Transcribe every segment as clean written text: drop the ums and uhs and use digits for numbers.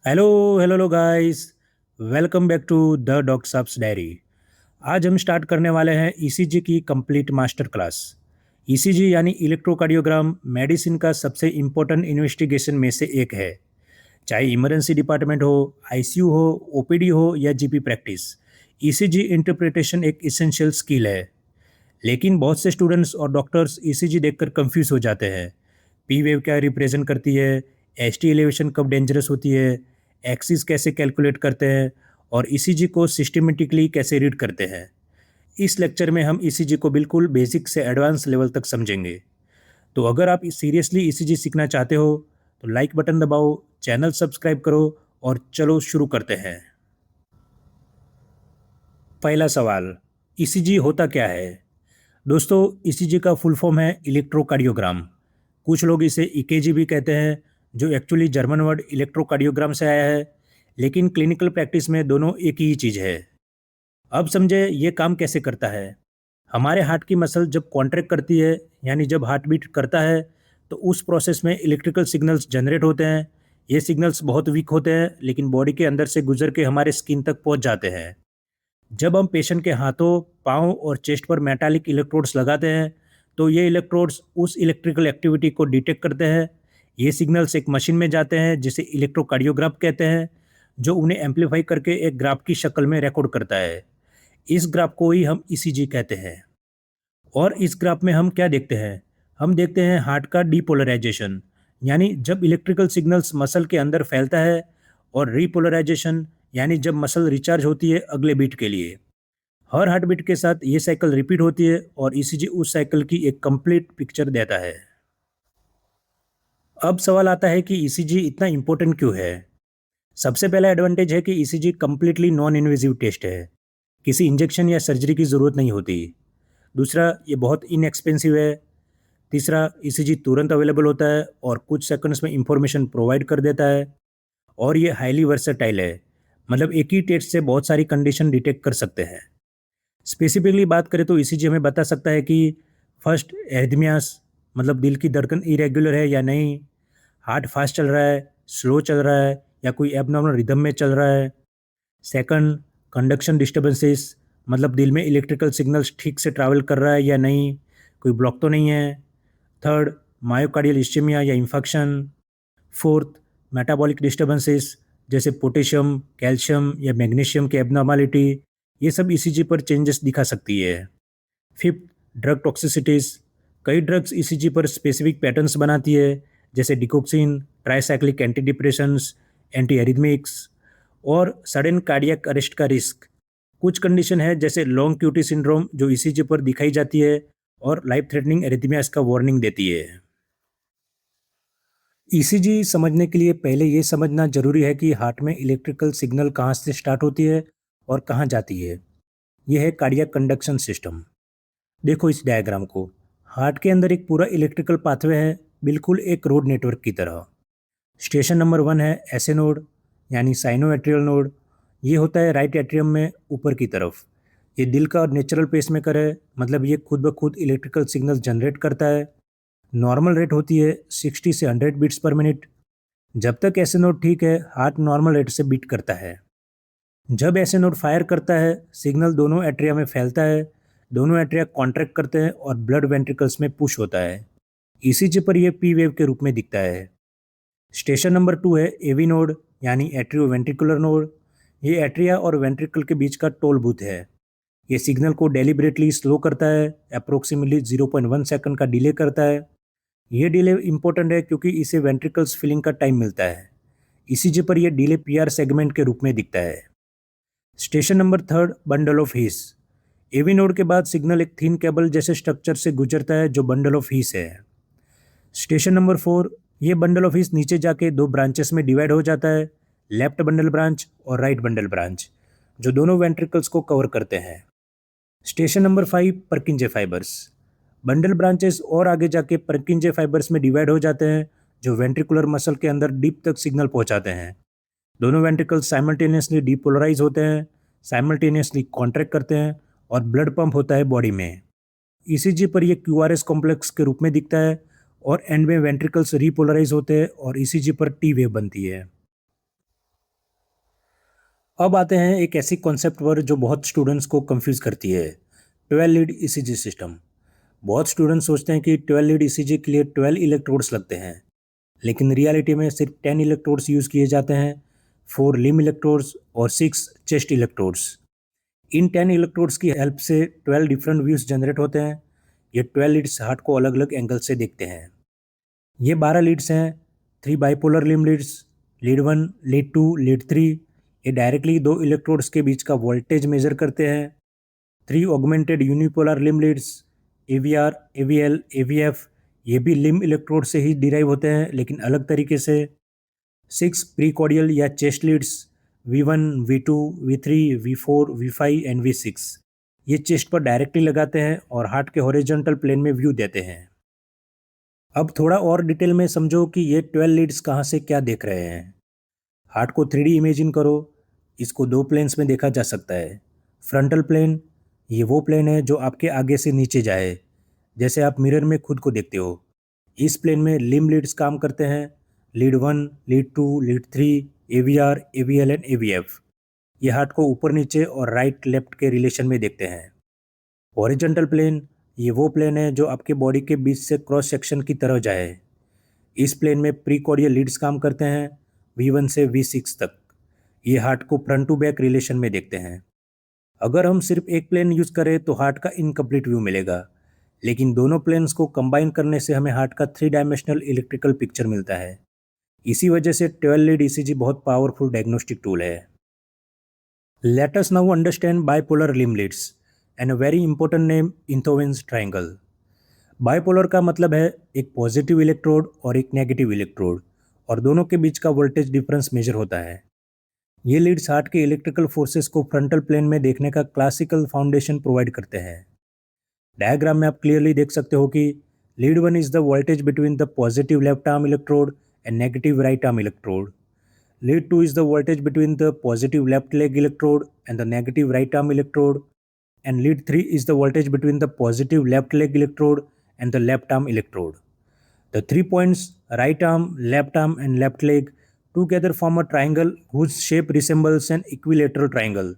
Hello hello hello guys. Welcome back to the doctor साहब्स diary. आज हम start करने वाले हैं ईसीजी की कंप्लीट मास्टर क्लास। ईसीजी यानी इलेक्ट्रोकार्डियोग्राम मेडिसिन का सबसे इम्पोर्टेंट इन्वेस्टिगेशन में से एक है। चाहे इमरजेंसी डिपार्टमेंट हो, आईसीयू हो, ओपीडी हो या जीपी प्रैक्टिस, ईसीजी इंटरप्रिटेशन एक इसेंशियल स्किल है। लेकिन बहुत से स्टूडेंट्स और डॉक्टर्स ईसीजी देखकर कंफ्यूज हो जाते हैं। पी वेव क्या रिप्रेजेंट करती है, एसटी एलिवेशन कब डेंजरस होती है, एक्सिस कैसे कैलकुलेट करते हैं और ईसीजी को सिस्टमेटिकली कैसे रीड करते हैं। इस लेक्चर में हम ईसीजी को बिल्कुल बेसिक से एडवांस लेवल तक समझेंगे। तो अगर आप सीरियसली ईसीजी सीखना चाहते हो तो लाइक बटन दबाओ, चैनल सब्सक्राइब करो और चलो शुरू करते हैं। पहला सवाल, ईसीजी होता क्या है? दोस्तों, ईसीजी का फुल फॉर्म है इलेक्ट्रोकार्डियोग्राम। कुछ लोग इसे ईकेजी भी कहते हैं, जो एक्चुअली जर्मन वर्ड इलेक्ट्रोकार्डियोग्राम से आया है, लेकिन क्लिनिकल प्रैक्टिस में दोनों एक ही चीज़ है। अब समझे ये काम कैसे करता है। हमारे हार्ट की मसल जब कॉन्ट्रैक्ट करती है, यानी जब हार्ट बीट करता है, तो उस प्रोसेस में इलेक्ट्रिकल सिग्नल्स जनरेट होते हैं। ये सिग्नल्स बहुत वीक होते हैं, लेकिन बॉडी के अंदर से गुजर के हमारे स्किन तक पहुंच जाते हैं। जब हम पेशेंट के हाथों, पाँव और चेस्ट पर मेटालिक इलेक्ट्रोड्स लगाते हैं, तो ये इलेक्ट्रोड्स उस इलेक्ट्रिकल एक्टिविटी को डिटेक्ट करते हैं। ये सिग्नल्स एक मशीन में जाते हैं जिसे इलेक्ट्रोकार्डियोग्राफ कहते हैं, जो उन्हें एम्पलीफाई करके एक ग्राफ की शक्ल में रिकॉर्ड करता है। इस ग्राफ को ही हम ईसीजी कहते हैं। और इस ग्राफ में हम क्या देखते हैं? हम देखते हैं हार्ट का डीपोलराइजेशन, यानी जब इलेक्ट्रिकल सिग्नल्स मसल के अंदर फैलता है, और रीपोलराइजेशन, यानी जब मसल रिचार्ज होती है अगले बीट के लिए। हर हार्ट बीट के साथ ये साइकिल रिपीट होती है और ईसीजी उस साइकिल की एक कंप्लीट पिक्चर देता है। अब सवाल आता है कि ईसीजी इतना इम्पोर्टेंट क्यों है। सबसे पहला एडवांटेज है कि ECG completely non invasive test है। किसी इंजेक्शन या सर्जरी की ज़रूरत नहीं होती। दूसरा, ये बहुत इनएक्सपेंसिव है। तीसरा, ईसीजी तुरंत अवेलेबल होता है और कुछ सेकंड्स में इंफॉर्मेशन प्रोवाइड कर देता है। और ये हाईली वर्सेटाइल है, मतलब एक ही टेस्ट से बहुत सारी कंडीशन डिटेक्ट कर सकते हैं। स्पेसिफिकली बात करें तो ईसीजी हमें बता सकता है कि फर्स्ट, एरिथमियास, मतलब दिल की धड़कन इरेगुलर है या नहीं, हार्ट फास्ट चल रहा है, स्लो चल रहा है या कोई एबनॉर्मल रिदम में चल रहा है। सेकंड, कंडक्शन डिस्टर्बेंसेस, मतलब दिल में इलेक्ट्रिकल सिग्नल्स ठीक से ट्रैवल कर रहा है या नहीं, कोई ब्लॉक तो नहीं है। थर्ड, मायोकार्डियल इस्चेमिया या इन्फेक्शन। फोर्थ, मेटाबॉलिक डिस्टर्बेंसेस, जैसे पोटेशियम, कैल्शियम या मैग्नीशियम की एबनॉर्मालिटी, ये सब ईसीजी पर चेंजेस दिखा सकती है। फिफ्थ, ड्रग टॉक्सिसिटीज, कई ड्रग्स ईसीजी पर स्पेसिफिक पैटर्न्स बनाती है, जैसे डिकोक्सिन, ट्राइसाइक्लिक एंटी डिप्रेशंस, एंटी एरिथमिक्स। और सडन कार्डियक अरेस्ट का रिस्क, कुछ कंडीशन है जैसे लॉन्ग क्यूटी सिंड्रोम जो ईसीजी पर दिखाई जाती है और लाइफ थ्रेटनिंग एरिथमियास का वार्निंग देती है। ईसीजी समझने के लिए पहले ये समझना जरूरी है कि हार्ट में इलेक्ट्रिकल सिग्नल कहाँ से स्टार्ट होती है और कहाँ जाती है। यह है कार्डियक कंडक्शन सिस्टम। देखो इस डायग्राम को। हार्ट के अंदर एक पूरा इलेक्ट्रिकल पाथवे है, बिल्कुल एक रोड नेटवर्क की तरह। स्टेशन नंबर 1 है एसए नोड, यानी साइनो एट्रियल नोड। ये होता है राइट एट्रियम में ऊपर की तरफ। ये दिल का नेचुरल पेसमेकर है, मतलब ये खुद ब खुद इलेक्ट्रिकल सिग्नल जनरेट करता है। नॉर्मल रेट होती है 60 से 100 बीट्स पर मिनट। जब तक एसए नोड ठीक है, हार्ट नॉर्मल रेट से बीट करता है। जब एसए नोड फायर करता है, सिग्नल दोनों एट्रिया में फैलता है, दोनों एट्रिया कॉन्ट्रैक्ट करते हैं और ब्लड वेंट्रिकल्स में पुश होता है। ईसीजी पर यह पी वेव के रूप में दिखता है। स्टेशन नंबर 2 है एवी नोड, यानी एट्रियो वेंट्रिकुलर नोड। ये एट्रिया और वेंट्रिकल के बीच का टोल बूथ है। ये सिग्नल को डेलिबरेटली स्लो करता है, अप्रोक्सीमेटली 0.1 सेकंड का डिले करता है। ये डिले इंपॉर्टेंट है क्योंकि इसे वेंट्रिकल्स फिलिंग का टाइम मिलता है। ईसीजी पर यह डिले पीआर सेगमेंट के रूप में दिखता है। Station number 3, bundle of His. AV node के बाद सिग्नल एक थिन केबल जैसे स्ट्रक्चर से गुजरता है जो बंडल ऑफ हीस है। स्टेशन नंबर 4, ये बंडल ऑफ हीस नीचे जाके दो ब्रांचेस में डिवाइड हो जाता है, लेफ्ट बंडल ब्रांच और राइट बंडल ब्रांच, जो दोनों वेंट्रिकल्स को कवर करते हैं। Station number 5, परकिंजे fibres. Bundle branches और आगे जाके परकिंजे फाइबर्स में डिवाइड हो जाते हैं, जो वेंट्रिकुलर मसल के अंदर डीप तक सिग्नल पहुंचाते हैं। दोनों वेंट्रिकल्स साइमल्टेनियसली डीपोलराइज होते हैं, साइमल्टेनियसली कॉन्ट्रैक्ट करते हैं और ब्लड पंप होता है बॉडी में। ईसीजी पर यह क्यूआरएस कॉम्प्लेक्स के रूप में दिखता है और एंड में वेंट्रिकल्स रीपोलराइज होते हैं और ईसीजी पर टी वेव बनती है। अब आते हैं एक ऐसी कॉन्सेप्ट पर जो बहुत स्टूडेंट्स को कंफ्यूज करती है, 12 लीड ईसीजी सिस्टम। बहुत स्टूडेंट्स सोचते हैं कि 12 लीड ईसीजी के लिए 12 इलेक्ट्रोड्स लगते हैं, लेकिन रियलिटी में सिर्फ 10 इलेक्ट्रोड्स यूज़ किए जाते हैं, 4 लिम इलेक्ट्रोड्स और 6 चेस्ट इलेक्ट्रोड्स। इन 10 इलेक्ट्रोड्स की हेल्प से 12 डिफरेंट व्यूज जनरेट होते हैं। ये 12 लीड्स हार्ट को अलग अलग एंगल से देखते हैं। ये 12 लीड्स हैं, 3 bipolar limb Leeds, lead 1, lead 2, lead 3। ये डायरेक्टली दो इलेक्ट्रोड्स के बीच का वोल्टेज मेजर करते हैं। 3 augmented unipolar limb leads, AVR, AVL, aVF, ये भी लिम इलेक्ट्रोड से ही डिराइव होते हैं, लेकिन अलग तरीके से। 6 प्रीकॉर्डियल या chest Leeds, V1, V2, V3, V4, V5 and V6। ये चेस्ट पर डायरेक्टली लगाते हैं और हार्ट के हॉरिजॉन्टल प्लेन में व्यू देते हैं। अब थोड़ा और डिटेल में समझो कि ये 12 लीड्स कहाँ से क्या देख रहे हैं। हार्ट को 3D इमेजिन करो। इसको दो प्लेन्स में देखा जा सकता है। फ्रंटल प्लेन, ये वो प्लेन है जो आपके आगे से नीचे जाए, जैसे आप मिरर में खुद को देखते हो। इस प्लेन में लिम लीड्स काम करते हैं, lead 1, lead 2, lead 3, AVR, AVL and AVF. ये हार्ट को ऊपर नीचे और राइट लेफ्ट के रिलेशन में देखते हैं। हॉरिजॉन्टल प्लेन, ये वो प्लेन है जो आपके बॉडी के बीच से क्रॉस सेक्शन की तरह जाए। इस प्लेन में प्रीकॉर्डियल लीड्स काम करते हैं, V1 से V6 तक। ये हार्ट को फ्रंट टू बैक रिलेशन में देखते हैं। अगर हम सिर्फ एक प्लेन यूज़ करें तो हार्ट का इनकम्प्लीट व्यू मिलेगा, लेकिन दोनों प्लेन्स को कंबाइन करने से हमें हार्ट का 3 डायमेंशनल इलेक्ट्रिकल पिक्चर मिलता है। इसी वजह से 12 लीड ईसीजी बहुत पावरफुल डायग्नोस्टिक टूल है। Let us now understand bipolar limb leads and a very important name, Einthoven's triangle. Bipolar का मतलब है एक पॉजिटिव इलेक्ट्रोड और एक नेगेटिव इलेक्ट्रोड, और दोनों के बीच का वोल्टेज डिफरेंस मेजर होता है। ये लीड्स हार्ट के इलेक्ट्रिकल फोर्सेस को फ्रंटल प्लेन में देखने का क्लासिकल फाउंडेशन प्रोवाइड करते हैं। डायग्राम में आप क्लियरली देख सकते हो कि lead 1 is the voltage between the positive left arm electrode and negative right arm electrode. Lead 2 is the voltage between the positive left leg electrode and the negative right arm electrode, and lead 3 is the voltage between the positive left leg electrode and the left arm electrode. The 3 points, right arm, left arm and left leg, together form a triangle whose shape resembles an equilateral triangle,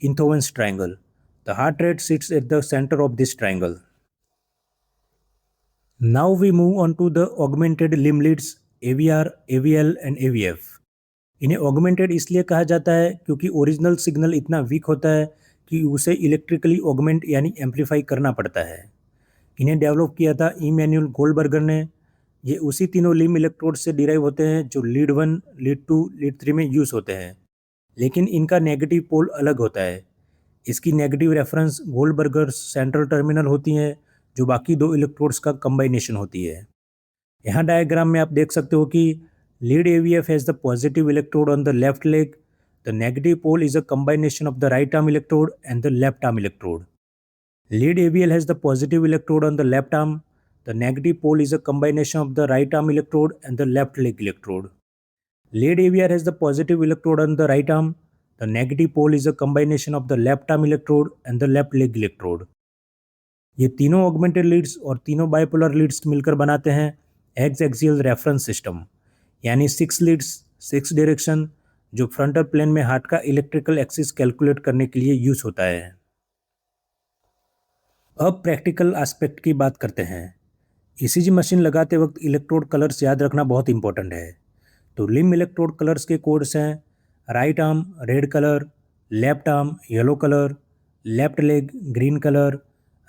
Inthoven's triangle. The heart rate sits at the center of this triangle. Now we move on to the augmented limb leads, AVR, AVL and AVF. इन्हें augmented इसलिए कहा जाता है क्योंकि original signal इतना week होता है कि उसे इलेक्ट्रिकली ऑगमेंट यानी एम्पलीफाई करना पड़ता है। इन्हें डेवलप किया था इमैनुअल गोल्डबर्गर ने। ये उसी तीनों लिम इलेक्ट्रोड से डिराइव होते हैं जो लीड 1, लीड 2, लीड 3 में यूज़ होते हैं, लेकिन इनका नेगेटिव पोल अलग होता है। इसकी नेगेटिव रेफरेंस गोल्डबर्गर सेंट्रल टर्मिनल होती हैं, जो बाकी दो इलेक्ट्रोड्स का कंबाइनेशन होती है। यहाँ डायग्राम में आप देख सकते हो कि lead AVF has the positive electrode on the left leg. The negative pole is a combination of the right arm electrode and the left arm electrode. Lead AVL has the positive electrode on the left arm. The negative pole is a combination of the right arm electrode and the left leg electrode. Lead AVR has the positive electrode on the right arm. The negative pole is a combination of the left arm electrode and the left leg electrode. ये तीनों augmented Leeds और तीनों bipolar leads मिलकर बनाते हैं x axial reference system, यानी 6 Leeds 6 direction, जो frontal plane में हार्ट का इलेक्ट्रिकल एक्सिस कैलकुलेट करने के लिए यूज होता है। अब प्रैक्टिकल एस्पेक्ट की बात करते हैं। ईसीजी मशीन लगाते वक्त इलेक्ट्रोड कलर्स याद रखना बहुत इंपॉर्टेंट है। तो लिम इलेक्ट्रोड कलर्स के कोड्स हैं, right arm red colour, left arm yellow colour, left leg green colour,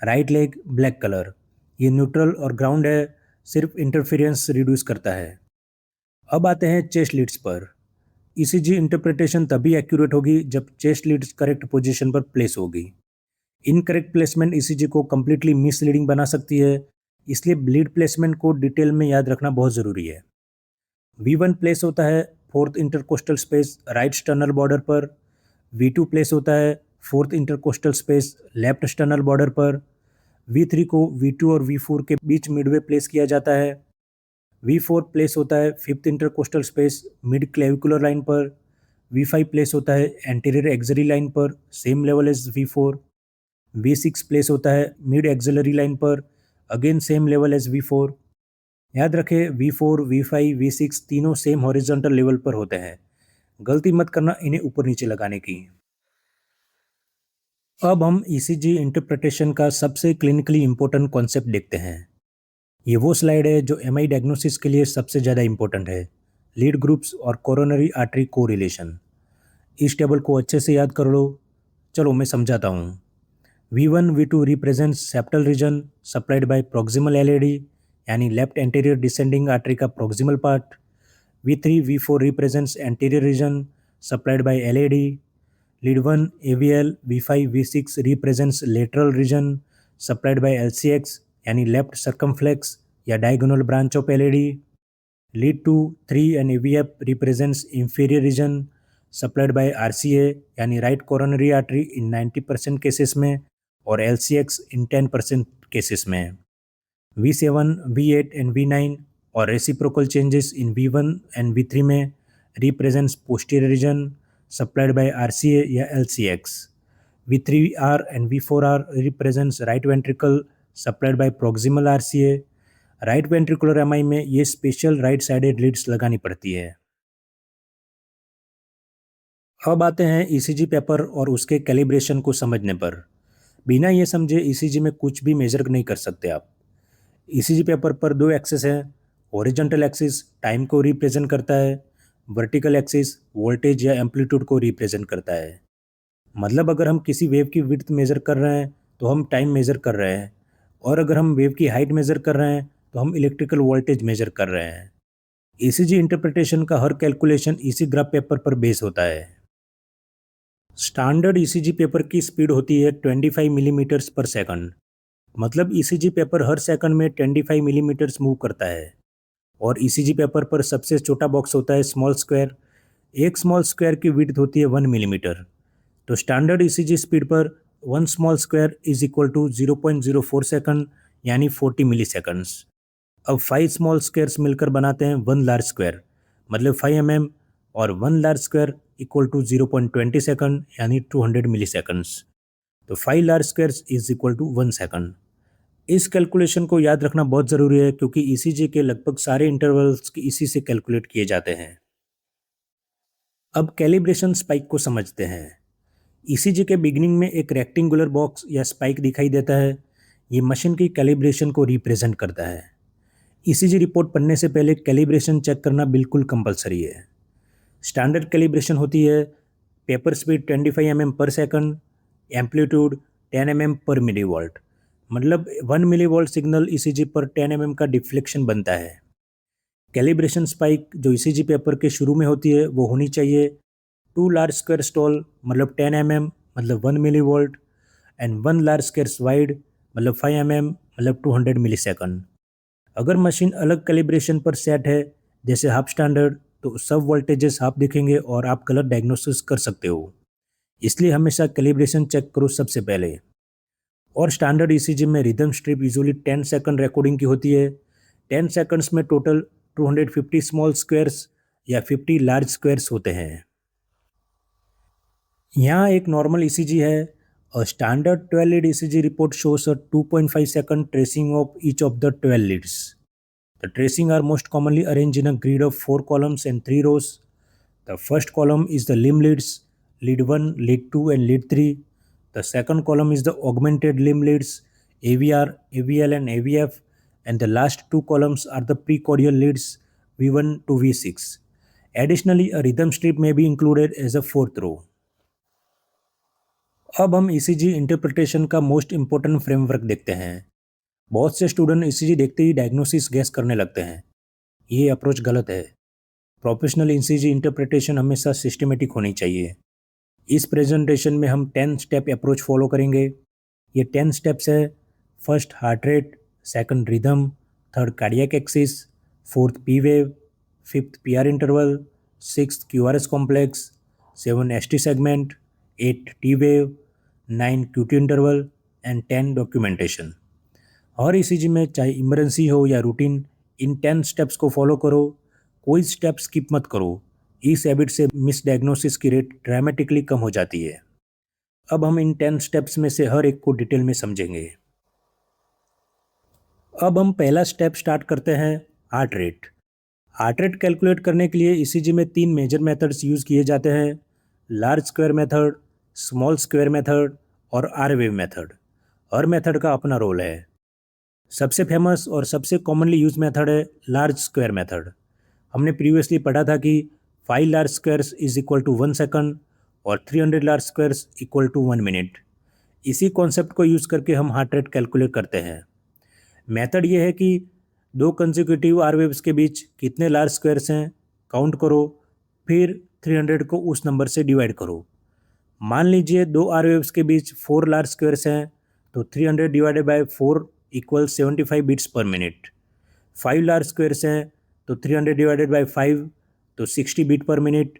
right leg black colour. ये न्यूट्रल और ग्राउंड है, सिर्फ इंटरफेरेंस रिड्यूस करता है। अब आते हैं चेस्ट लीड्स पर। ईसीजी इंटरप्रिटेशन तभी एक्यूरेट होगी जब चेस्ट लीड्स करेक्ट पोजीशन पर प्लेस होगी। इनकरेक्ट प्लेसमेंट ईसीजी को कम्प्लीटली मिसलीडिंग बना सकती है, इसलिए लीड प्लेसमेंट को डिटेल में याद रखना बहुत ज़रूरी है। V1 प्लेस होता है fourth intercostal space right sternal border पर। V2 प्लेस होता है fourth intercostal space left sternal border पर। V3 को V2 और V4 के बीच मिडवे प्लेस किया जाता है। V4 प्लेस होता है fifth intercostal space mid clavicular line पर। V5 प्लेस होता है एंटीरियर एक्सिलरी लाइन पर, same level as V4। V6 place होता है मिड एक्सिलरी लाइन पर, again same level as V4। याद रखें V4, V5, V6 तीनों सेम हॉरिजॉन्टल लेवल पर होते हैं, गलती मत करना इन्हें ऊपर नीचे लगाने की। अब हम ईसीजी इंटरप्रिटेशन का सबसे क्लिनिकली इंपॉर्टेंट कॉन्सेप्ट देखते हैं। ये वो स्लाइड है जो एमआई डायग्नोसिस के लिए सबसे ज़्यादा इंपॉर्टेंट है। लीड ग्रुप्स और कोरोनरी आर्टरी कोरिलेशन। इस टेबल को अच्छे से याद कर लो। चलो मैं समझाता हूँ। V1 V2 represents septal region supplied by proximal LAD, यानी लेफ्ट एंटीरियर डिसेंडिंग आर्टरी का proximal part. V3 V4 represents anterior region supplied by LAD. Lead 1 AVL। V5 V6 represents lateral region supplied by LCX, यानी left circumflex या diagonal branch of LAD. Lead 2 3 and AVF represents inferior region supplied by RCA, यानी right coronary artery इन 90% cases में और LCX इन 10% cases में। V7 V8 and V9 और reciprocal changes in V1 and V3 में represents posterior region supplied by RCA या LCX। V3R and V4R represents right ventricle supplied by proximal RCA। Right ventricular MI में ये special right sided Leeds लगानी पड़ती है। अब आते हैं ईसीजी पेपर और उसके कैलिब्रेशन को समझने पर। बिना ये समझे ईसीजी में कुछ भी मेजर नहीं कर सकते आप। ईसीजी पेपर पर दो एक्सिस हैं। हॉरिजॉन्टल एक्सिस टाइम को रिप्रेजेंट करता है, वर्टिकल एक्सिस वोल्टेज या एम्पलीट्यूड को रिप्रेजेंट करता है। मतलब अगर हम किसी वेव की विड्थ मेजर कर रहे हैं तो हम टाइम मेजर कर रहे हैं, और अगर हम वेव की हाइट मेजर कर रहे हैं तो हम इलेक्ट्रिकल वोल्टेज मेजर कर रहे हैं। ईसीजी इंटरप्रिटेशन का हर कैलकुलेशन इसी ग्राफ पेपर पर बेस होता है। स्टैंडर्ड ईसीजी पेपर की स्पीड होती है 25 मिलीमीटर्स पर सेकंड। मतलब ईसीजी पेपर हर सेकंड में 25 मिलीमीटर्स मूव करता है। और ईसीजी पेपर पर सबसे छोटा बॉक्स होता है स्मॉल स्क्वायर। एक स्मॉल स्क्वायर की विड्थ होती है 1 मिलीमीटर। तो स्टैंडर्ड ईसीजी स्पीड पर 1 small square is equal to 0.04 second, यानी 40 मिली सेकंड्स। अब 5 स्मॉल स्क्वायर्स मिलकर बनाते हैं 1 लार्ज स्क्वायर, मतलब 5 mm, और 1 large square equal to 0.20 second, यानी 200 मिली सेकंड्स। तो 5 large squares is equal to 1 second. इस कैलकुलेशन को याद रखना बहुत ज़रूरी है क्योंकि ईसीजी के लगभग सारे इंटरवल्स इसी से कैलकुलेट किए जाते हैं। अब कैलिब्रेशन स्पाइक को समझते हैं। ईसीजी के बिगिनिंग में एक रेक्टेंगुलर बॉक्स या स्पाइक दिखाई देता है। ये मशीन की कैलिब्रेशन को रिप्रेजेंट करता है। ईसीजी रिपोर्ट पढ़ने से पहले कैलिब्रेशन चेक करना बिल्कुल कंपलसरी है। स्टैंडर्ड कैलिब्रेशन होती है पेपर स्पीड 25 mm पर सेकंड, एम्पलीट्यूड 10 mm पर मिलीवोल्ट। मतलब 1 मिलीवोल्ट सिग्नल ईसीजी पर 10 mm का डिफ्लेक्शन बनता है। कैलिब्रेशन स्पाइक जो ईसीजी पेपर के शुरू में होती है वो होनी चाहिए 2 लार्ज स्क्वायर स्टॉल, मतलब 10 mm, मतलब 1 millivolt, and 1 large square wide, मतलब 5 mm, मतलब 200 मिली सेकंड। अगर मशीन अलग कैलिब्रेशन पर सेट है जैसे हाफ स्टैंडर्ड, तो सब वोल्टेजेस हाफ दिखेंगे और आप गलत डायग्नोसिस कर सकते हो। इसलिए हमेशा कैलिब्रेशन चेक करो सबसे पहले। और स्टैंडर्ड ईसीजी में rhythm strip usually 10 second recording की होती है। 10 सेकंड्स में टोटल 250 स्मॉल स्क्वायर्स या 50 लार्ज स्क्वायर्स होते हैं। यहाँ एक नॉर्मल ईसीजी है। A standard 12 lead ECG report shows a 2.5 second tracing of each of the 12 leads. The tracing are most commonly arranged in a grid of 4 columns and 3 rows. The first column is the limb leads, lead 1, lead 2, and lead 3. The second column is the augmented limb leads, AVR, AVL, and AVF. And the last two columns are the precordial leads, V1 to V6. Additionally, a rhythm strip may be included as a fourth row. अब हम ECG interpretation का most important framework देखते हैं। बहुत से student ECG देखते ही diagnosis gas करने लगते हैं। ये अप्रोच गलत है। प्रोफेशनल ईसीजी इंटरप्रिटेशन हमेशा सिस्टमेटिक होनी चाहिए। इस प्रेजेंटेशन में हम 10 स्टेप अप्रोच फॉलो करेंगे। ये 10 स्टेप्स है। First heart rate, second rhythm, third cardiac axis, fourth P wave, fifth PR interval, sixth QRS complex, 7 ST segment, 8 T wave, 9 QT interval, and 10 documentation. Her ECG में चाहे emergency हो या routine, इन 10 steps को follow करो। कोई step skip मत करो। इस हैबिट से मिस डायग्नोसिस की रेट ड्रामेटिकली कम हो जाती है। अब हम इन 10 स्टेप्स में से हर एक को डिटेल में समझेंगे। अब हम पहला स्टेप स्टार्ट करते हैं heart rate. Heart rate calculate करने के लिए ईसीजी में 3 मेजर मेथड्स यूज़ किए जाते हैं: large square method, small square method और आर वेव मेथड। हर मेथड का अपना रोल है। सबसे फेमस और सबसे कॉमनली यूज मेथड है लार्ज स्क्वायर मेथड। हमने प्रीवियसली पढ़ा था कि 5 large squares is equal to 1 second और 300 large squares equal to 1 minute. इसी कॉन्सेप्ट को यूज़ करके हम हार्ट रेट कैलकुलेट करते हैं। मेथड ये है कि दो कंसेक्यूटिव आर वेव्स के बीच कितने लार्ज स्क्वायर्स हैं काउंट करो, फिर 300 को उस नंबर से डिवाइड करो। मान लीजिए दो आर वेव्स के बीच 4 लार्ज स्क्वायर्स हैं, तो 300 divided by 4 equal 75 beats per minute. 5 large squares हैं तो 300 डिवाइडेड बाय 5 तो 60 beat per minute.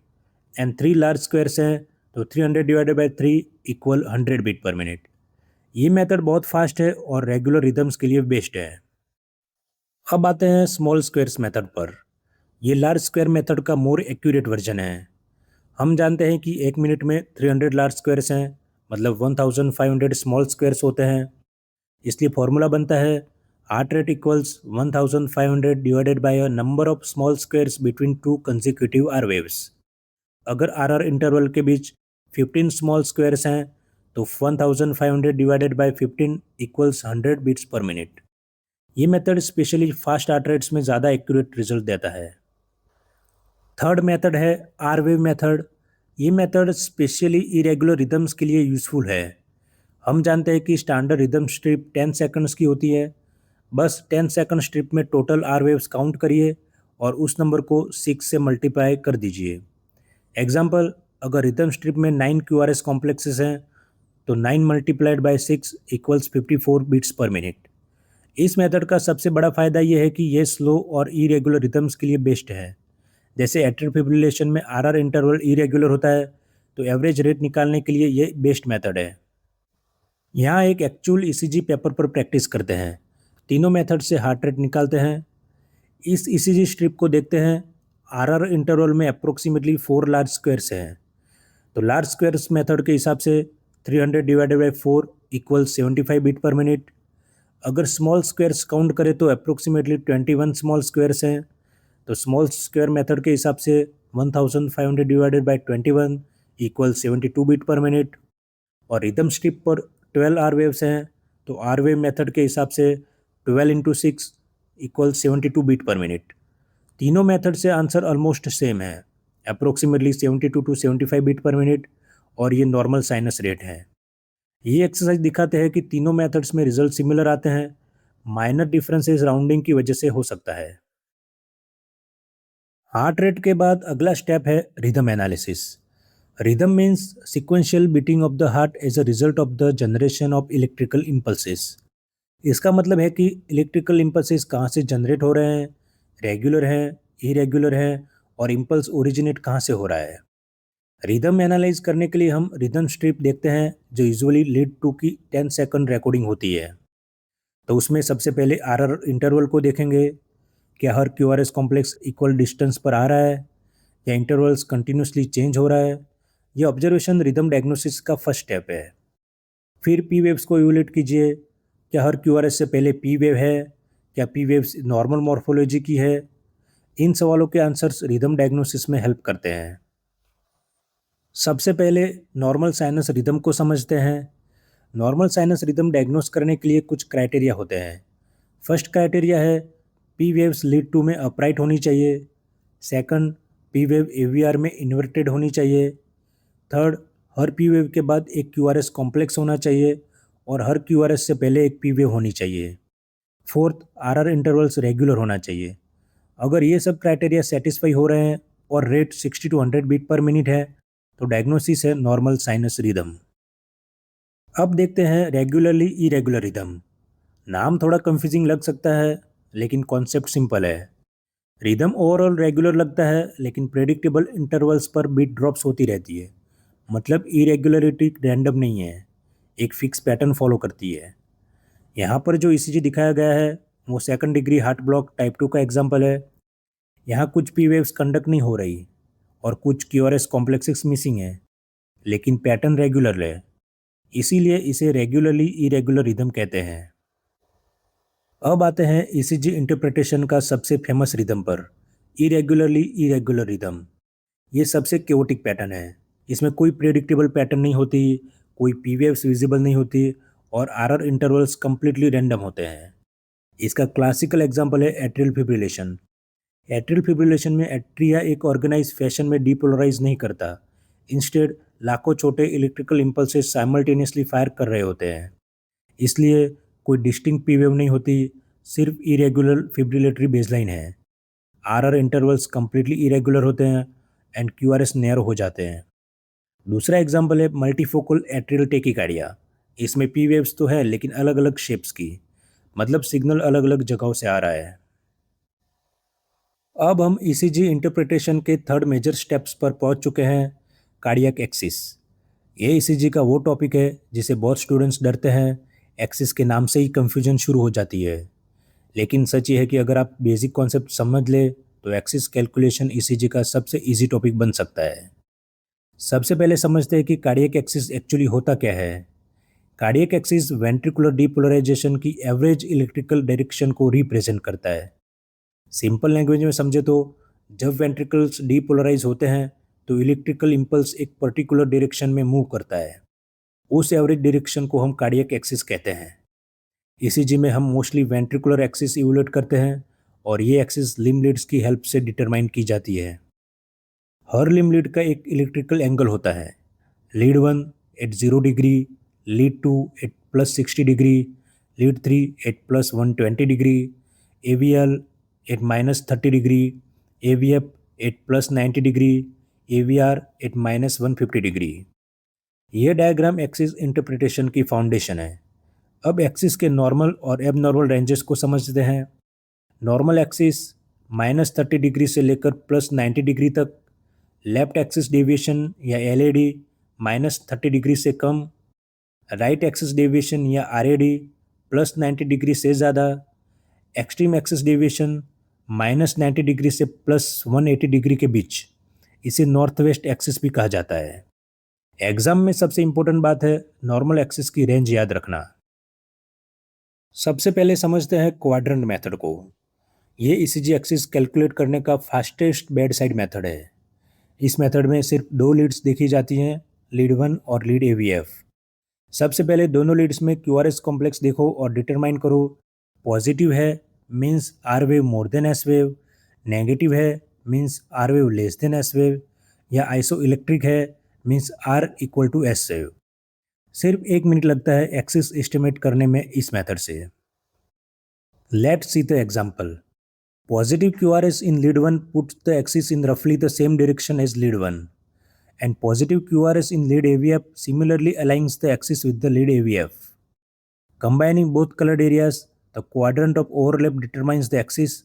And 3 large squares हैं तो 300 divided by 3 equal 100 beat per minute. ये मेथड बहुत फास्ट है और रेगुलर रिदम्स के लिए बेस्ट है। अब आते हैं स्मॉल स्क्वायर्स मेथड पर। ये लार्ज स्क्वायर मेथड का मोर एक्यूरेट वर्जन है। हम जानते हैं कि 1 मिनट में 300 लार्ज स्क्वायर्स हैं, मतलब 1500 स्मॉल स्क्वायर्स होते हैं। इसलिए फॉर्मूला बनता है heart rate equals 1500 divided by a number of small squares between two consecutive R waves. अगर आर इंटरवल के बीच 15 स्मॉल स्क्वायर्स हैं तो 1500 divided by 15 equals 100 beats per minute. ये method specially fast heart rates में ज़्यादा एक्यूरेट रिजल्ट देता है। थर्ड मेथड है आर वेव मेथड। ये मेथड स्पेशली इरेगुलर रिदम्स के लिए यूज़फुल है। हम जानते हैं कि स्टैंडर्ड रिदम स्ट्रिप 10 सेकंड्स की होती है। बस 10 सेकंड स्ट्रिप में टोटल आर वेव्स काउंट करिए और उस नंबर को 6 से मल्टीप्लाई कर दीजिए। एग्जाम्पल, अगर रिदम स्ट्रिप में 9 क्यूआरएस कॉम्प्लेक्सेस हैं तो 9 multiplied by 6 equals 54 beats per minute. इस मेथड का सबसे बड़ा फ़ायदा यह है कि यह स्लो और इरेगुलर रिदम्स के लिए बेस्ट है। जैसे एट्रियल फिब्रिलेशन में आर इंटरवल इरेगुलर होता है, तो एवरेज रेट निकालने के लिए ये बेस्ट मेथड है। यहाँ एक एक्चुअल ईसीजी पेपर पर प्रैक्टिस करते हैं। तीनों मेथड से हार्ट रेट निकालते हैं। इस ईसीजी स्ट्रिप को देखते हैं। आर इंटरवल में अप्रोक्सीमेटली 4 लार्ज स्क्वायर्स हैं, तो लार्ज स्क्वायर्स मेथड के हिसाब से 300 divided by 4 equal 75 beat per minute. अगर स्मॉल स्क्वायर्स काउंट करें तो अप्रोक्सीमेटली 21 स्मॉल स्क्वायर्स हैं, तो स्मॉल स्क्वायर मेथड के हिसाब से 1500 divided by 21 equal 72 beat per minute. और रिदम स्ट्रिप पर 12 आर वेव्स हैं, तो आर वेव मेथड के हिसाब से 12 into 6 equal 72 beat per minute. तीनों मेथड से आंसर ऑलमोस्ट सेम है, approximately 72 to 75 beat per minute, और ये नॉर्मल साइनस रेट है। ये एक्सरसाइज दिखाते हैं कि तीनों मेथड्स में रिजल्ट सिमिलर आते हैं। माइनर डिफरेंसेस राउंडिंग की वजह से हो सकता है। हार्ट रेट के बाद अगला स्टेप है rhythm analysis. Rhythm means sequential beating of the heart as a result of the generation of electrical impulses. इसका मतलब है कि इलेक्ट्रिकल इम्पल्सेस कहाँ से जनरेट हो रहे हैं, रेगुलर हैं, इरेगुलर हैं, और इम्पल्स ओरिजिनेट कहाँ से हो रहा है। रिदम एनालाइज करने के लिए हम रिदम स्ट्रिप देखते हैं, जो यूजुअली लीड टू की 10 सेकंड रिकॉर्डिंग होती है। तो उसमें सबसे पहले आर इंटरवल को देखेंगे। क्या हर क्यूआरएस कॉम्प्लेक्स इक्वल डिस्टेंस पर आ रहा है या इंटरवल्स कंटिन्यूसली चेंज हो रहा है। यह ऑब्जर्वेशन रिदम डायग्नोसिस का फर्स्ट स्टेप है। फिर पी वेव्स को इवैल्यूएट कीजिए। क्या हर क्यूआरएस से पहले पी वेव है, क्या पी वेव्स नॉर्मल मॉर्फोलॉजी की है। इन सवालों के आंसर्स रिदम डायग्नोसिस में हेल्प करते हैं। सबसे पहले नॉर्मल साइनस रिदम को समझते हैं। नॉर्मल साइनस रिदम डायग्नोस करने के लिए कुछ क्राइटेरिया होते हैं। फर्स्ट क्राइटेरिया है पी वेव्स लीड टू में अपराइट होनी चाहिए। सेकंड, पी वेव एवीआर में इन्वर्टेड होनी चाहिए। थर्ड, हर पी वेव के बाद एक क्यूआरएस कॉम्प्लेक्स होना चाहिए और हर क्यूआरएस से पहले एक पी वेव होनी चाहिए। फोर्थ, आरआर इंटरवल्स रेगुलर होना चाहिए। अगर ये सब क्राइटेरिया सेटिस्फाई हो रहे हैं और rate 60 to 100 beat per minute है, तो डायग्नोसिस है नॉर्मल साइनस रिदम। अब देखते हैं रेगुलरली इरेगुलर रिदम। नाम थोड़ा कंफ्यूजिंग लग सकता है, लेकिन कॉन्सेप्ट सिंपल है। रिदम ओवरऑल रेगुलर लगता है, लेकिन प्रेडिक्टेबल इंटरवल्स पर बीट ड्रॉप्स होती रहती है। मतलब इरेगुलरिटी रैंडम नहीं है, एक फिक्स पैटर्न फॉलो करती है। यहाँ पर जो ईसीजी दिखाया गया है वो second degree heart block type 2 का एग्जाम्पल है। यहाँ कुछ पी वेव्स कंडक्ट नहीं हो रही और कुछ क्यूआरएस कॉम्प्लेक्सेस मिसिंग है, लेकिन पैटर्न रेगुलर है। इसीलिए इसे रेगुलरली इरेगुलर रिदम कहते हैं। अब आते हैं ईसीजी इंटरप्रिटेशन का सबसे फेमस रिदम पर, इरेगुलरली इरेगुलर रिदम, ये सबसे क्योटिक पैटर्न है। इसमें कोई प्रेडिक्टेबल पैटर्न नहीं होती, कोई पी वेव्स विजिबल नहीं होती और आरआर इंटरवल्स कंप्लीटली रैंडम होते हैं। इसका क्लासिकल एग्जांपल है एट्रियल फिब्रिलेशन। एट्रियल फिब्रिलेशन में एट्रिया एक ऑर्गेनाइज फैशन में डीपोलराइज नहीं करता, इंस्टेड लाखों छोटे इलेक्ट्रिकल इंपल्सेस साइमल्टेनियसली फायर कर रहे होते हैं। इसलिए कोई डिस्टिंक्ट पी वेव नहीं होती, सिर्फ इरेगुलर फिब्रिलेटरी बेसलाइन है। आरआर इंटरवल्स कंप्लीटली इरेगुलर होते हैं एंड क्यूआरएस नैरो हो जाते हैं। दूसरा एग्जांपल है मल्टीफोकल एट्रियल टेकिकार्डिया। इसमें पी वेव्स तो है लेकिन अलग अलग शेप्स की, मतलब सिग्नल अलग अलग जगहों से आ रहा है। अब हम ईसीजी इंटरप्रिटेशन के थर्ड मेजर स्टेप्स पर पहुंच चुके हैं, कार्डियक एक्सिस। ये ईसीजी का वो टॉपिक है जिसे बहुत स्टूडेंट्स डरते हैं, एक्सिस के नाम से ही कंफ्यूजन शुरू हो जाती है। लेकिन सच ये है कि अगर आप बेसिक कॉन्सेप्ट समझ ले तो एक्सिस कैलकुलेशन ईसीजी का सबसे इजी टॉपिक बन सकता है। सबसे पहले समझते हैं कि कार्डियक एक्सिस एक्चुअली होता क्या है। कार्डियक एक्सिस वेंट्रिकुलर डीपोलराइजेशन की एवरेज इलेक्ट्रिकल डायरेक्शन को रिप्रेजेंट करता है। सिंपल लैंग्वेज में समझे तो जब वेंट्रिकल्स डीपोलराइज होते हैं तो इलेक्ट्रिकल इंपल्स एक पर्टिकुलर डायरेक्शन में मूव करता है। उस एवरेज डायरेक्शन को हम कार्डियक एक्सिस कहते हैं। ईसीजी में हम मोस्टली वेंट्रिकुलर एक्सिस इवोल्यूट करते हैं और ये एक्सिस लिम्ब लीड्स की हेल्प से डिटरमाइन की जाती है। हर लिम्ब लीड का एक इलेक्ट्रिकल एंगल होता है। Lead 1 at 0 degree, lead 2 at +60 degree, lead 3 at +120 degree, AVL at -30 degree, AVF at +90 degree, AVR at -150 degree. ये डायग्राम एक्सिस इंटरप्रिटेशन की फाउंडेशन है। अब एक्सिस के नॉर्मल और एबनॉर्मल रेंजेस को समझते हैं। नॉर्मल एक्सिस -30 डिग्री से लेकर +90 डिग्री तक, लेफ्ट एक्सिस डेविएशन या LAD -30 डिग्री से कम, राइट एक्सिस डेविएशन या RAD +90 डिग्री से ज़्यादा, एक्सट्रीम एक्सिस डेविएशन -90 डिग्री से +180 डिग्री के बीच। इसे नॉर्थ वेस्ट एक्सिस भी कहा जाता है। एग्जाम में सबसे इंपॉर्टेंट बात है नॉर्मल एक्सिस की रेंज याद रखना। सबसे पहले समझते हैं क्वाड्रेंट मेथड को। ये ईसीजी एक्सिस कैलकुलेट करने का फास्टेस्ट बेड साइड मेथड है। इस मेथड में सिर्फ दो लीड्स देखी जाती हैं, लीड 1 और लीड AVF। सबसे पहले दोनों लीड्स में क्यूआरएस कॉम्प्लेक्स देखो और डिटरमाइन करो। पॉजिटिव है means R wave more than S wave, negative है means R wave less than S wave, या आइसो इलेक्ट्रिक है means R equal to S wave. सिर्फ 1 मिनट लगता है एक्सिस एस्टिमेट करने में इस मेथड से। Let's see the example. Positive QRS in lead 1 puts the axis in roughly the same direction as lead 1, and positive QRS in lead AVF similarly aligns the axis with the lead AVF. Combining both colored areas, the quadrant of overlap determines the axis.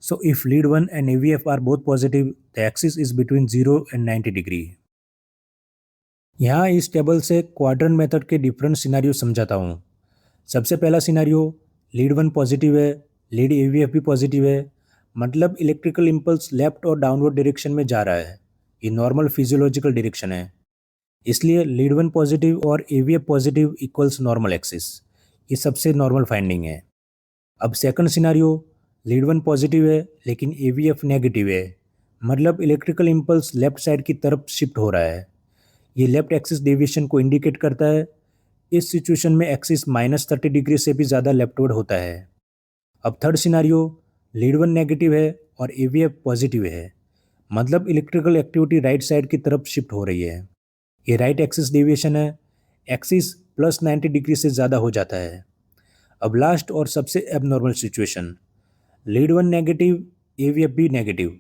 So if lead 1 and AVF are both positive, the axis is between 0 and 90 degree. यहाँ इस table से quadrant method के different scenario समझाता हूँ। सबसे पहला scenario, lead 1 positive है, lead AVF भी पॉजिटिव है, मतलब इलेक्ट्रिकल इंपल्स लेफ्ट और डाउनवर्ड डायरेक्शन में जा रहा है। ये नॉर्मल फिजियोलॉजिकल डायरेक्शन है, इसलिए लीड 1 पॉजिटिव और AVF positive equals normal axis. ये सबसे नॉर्मल फाइंडिंग है। अब सेकंड सिनारियो, लीड 1 पॉजिटिव है लेकिन AVF नेगेटिव है, मतलब इलेक्ट्रिकल इंपल्स लेफ्ट साइड की तरफ शिफ्ट हो रहा है। ये लेफ्ट एक्सिस डेविएशन को इंडिकेट करता है। इस सिचुएशन में एक्सिस -30 डिग्री से भी ज़्यादा लेफ्टवर्ड होता है। अब थर्ड सिनारियो, लीड 1 नेगेटिव है और AVF पॉजिटिव है, मतलब इलेक्ट्रिकल एक्टिविटी राइट साइड की तरफ शिफ्ट हो रही है। ये राइट एक्सिस डेविएशन है, एक्सिस +90 डिग्री से ज़्यादा हो जाता है। अब लास्ट और सबसे abnormal situation, lead 1 negative, AVF भी नेगेटिव,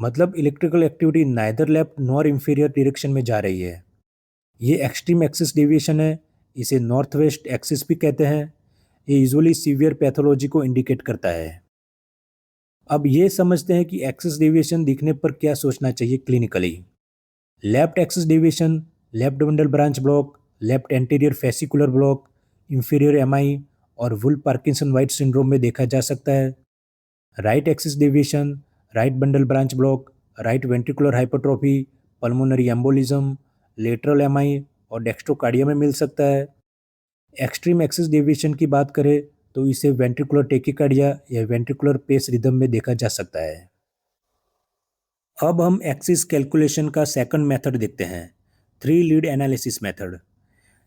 मतलब electrical activity neither left nor inferior direction में जा रही है। ये एक्सट्रीम एक्सिस डेविएशन है, इसे नॉर्थ वेस्ट एक्सिस भी कहते हैं। ये यूजुअली सीवियर पैथोलॉजी को इंडिकेट करता है। अब ये समझते हैं कि एक्सिस डेविएशन दिखने पर क्या सोचना चाहिए clinically. Left axis deviation left bundle branch block, left anterior fascicular block, inferior MI और वुल पार्किंसन वाइट सिंड्रोम में देखा जा सकता है। Right axis deviation right bundle branch block, right ventricular hypertrophy, pulmonary embolism, lateral MI और dextrocardia में मिल सकता है। एक्सट्रीम एक्सिस डेविएशन की बात करें तो इसे वेंट्रिकुलर टेकिकार्डिया या वेंट्रिकुलर पेस रिदम में देखा जा सकता है। अब हम एक्सिस कैलकुलेशन का सेकंड मेथड देखते हैं, 3 लीड एनालिसिस मेथड।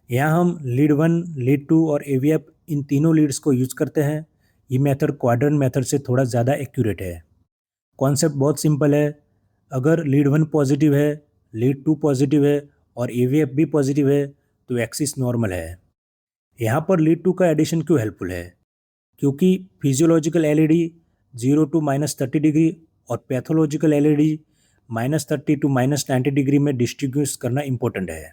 यहाँ हम लीड 1, लीड 2 और एवीएफ इन तीनों लीड्स को यूज करते हैं। ये मेथड क्वाड्रेंट मेथड से थोड़ा ज़्यादा एक्यूरेट है। कॉन्सेप्ट बहुत सिंपल है। अगर लीड 1 पॉजिटिव है, लीड 2 पॉजिटिव है और एवीएफ भी पॉजिटिव है तो एक्सिस नॉर्मल है। यहाँ पर लीड 2 का एडिशन क्यों हेल्पफुल है? क्योंकि फिजियोलॉजिकल एलईडी 0 टू -30 डिग्री और पैथोलॉजिकल एलईडी -30 टू -90 डिग्री में डिस्ट्रीब्यूट करना इंपॉर्टेंट है।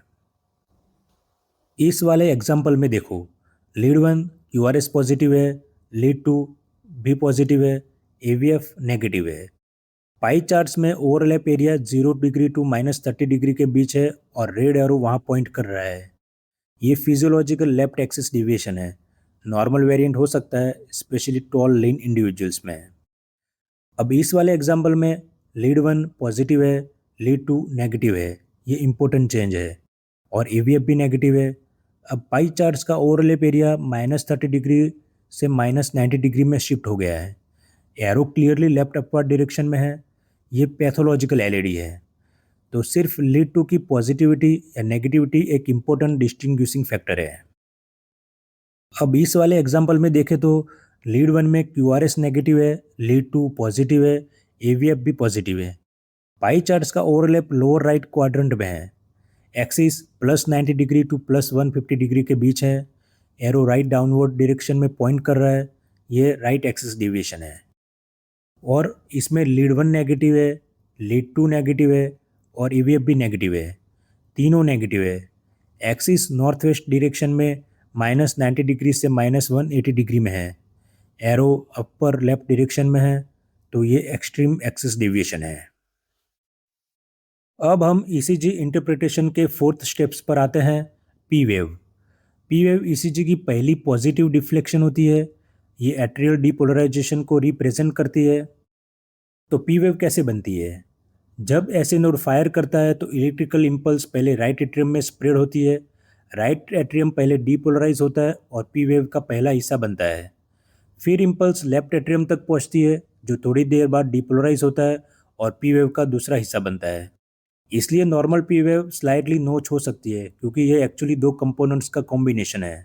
इस वाले एग्जाम्पल में देखो, लीड 1 क्यूआरएस पॉजिटिव है, लीड 2 भी पॉजिटिव है, एवीएफ नेगेटिव है। पाई चार्ट्स में ओवरलैप एरिया 0 डिग्री टू -30 डिग्री के बीच है और रेड एरो वहाँ पॉइंट कर रहा है। ये फिजियोलॉजिकल लेफ्ट एक्सिस डिविएशन है। नॉर्मल वेरिएंट हो सकता है, स्पेशली टॉल लीन इंडिविजुअल्स में। अब इस वाले एग्जाम्पल में लीड 1 पॉजिटिव है, लीड 2 नेगेटिव है। ये इंपॉर्टेंट चेंज है और एवीएफ भी नेगेटिव है। अब पाई चार्ट्स का ओवरलैप एरिया -30 डिग्री से -90 डिग्री में शिफ्ट हो गया है। Arrow clearly left upward direction में है। ये पैथोलॉजिकल एलईडी है। तो सिर्फ लीड 2 की पॉजिटिविटी या नेगेटिविटी एक इम्पोर्टेंट डिस्टिंग्विशिंग फैक्टर है। अब इस वाले एग्जाम्पल में देखें तो लीड 1 में क्यूआरएस नेगेटिव है, लीड 2 पॉजिटिव है, एवीएफ भी पॉजिटिव है। पाई चार्ट्स का ओवरलैप लोअर राइट क्वाड्रेंट में है। एक्सिस +90 डिग्री टू +150 डिग्री के बीच है। एरो राइट डाउनवर्ड डायरेक्शन में पॉइंट कर रहा है। ये राइट एक्सिस डिविएशन है और इसमें लीड 1 नेगेटिव है, लीड 2 नेगेटिव है और ईवीएफ भी नेगेटिव है। तीनों नेगेटिव है। एक्सिस नॉर्थ वेस्ट डायरेक्शन में -90 डिग्री से -180 डिग्री में है। एरो अपर लेफ्ट डायरेक्शन में है, तो ये एक्सट्रीम एक्सिस डिविएशन है। अब हम ईसीजी इंटरप्रिटेशन के फोर्थ स्टेप्स पर आते हैं, P wave. P wave ECG की पहली पॉजिटिव डिफ्लेक्शन होती है। ये एट्रियल डीपोलराइजेशन को रिप्रेजेंट करती है। तो पी वेव कैसे बनती है? जब ऐसे नोड फायर करता है तो इलेक्ट्रिकल इम्पल्स पहले राइट एट्रियम में स्प्रेड होती है। राइट एट्रियम पहले डीपोलराइज होता है और पी वेव का पहला हिस्सा बनता है। फिर इम्पल्स लेफ्ट एट्रियम तक पहुंचती है जो थोड़ी देर बाद डीपोलराइज होता है और पी वेव का दूसरा हिस्सा बनता है। इसलिए नॉर्मल पी वेव स्लाइडली नोच हो सकती है क्योंकि ये एक्चुअली दो कंपोनेंट्स का कॉम्बिनेशन है।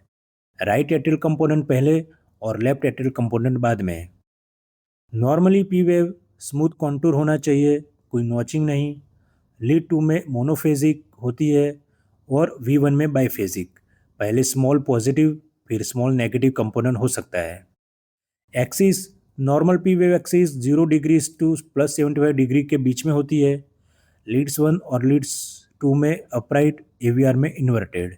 राइट एट्रियल कंपोनेंट पहले और लेफ्ट एट्रियल कंपोनेंट बाद में। Normally P wave smooth contour होना चाहिए, कोई नॉचिंग नहीं। लीड 2 में मोनोफेजिक होती है और V1 में बाईफेजिक। पहले स्मॉल पॉजिटिव फिर स्मॉल नेगेटिव कंपोनेंट हो सकता है। Axis normal P wave axis 0 degree to +75 degree के बीच में होती है। लीड्स 1 और लीड्स 2 में अपराइट, एवीआर में inverted.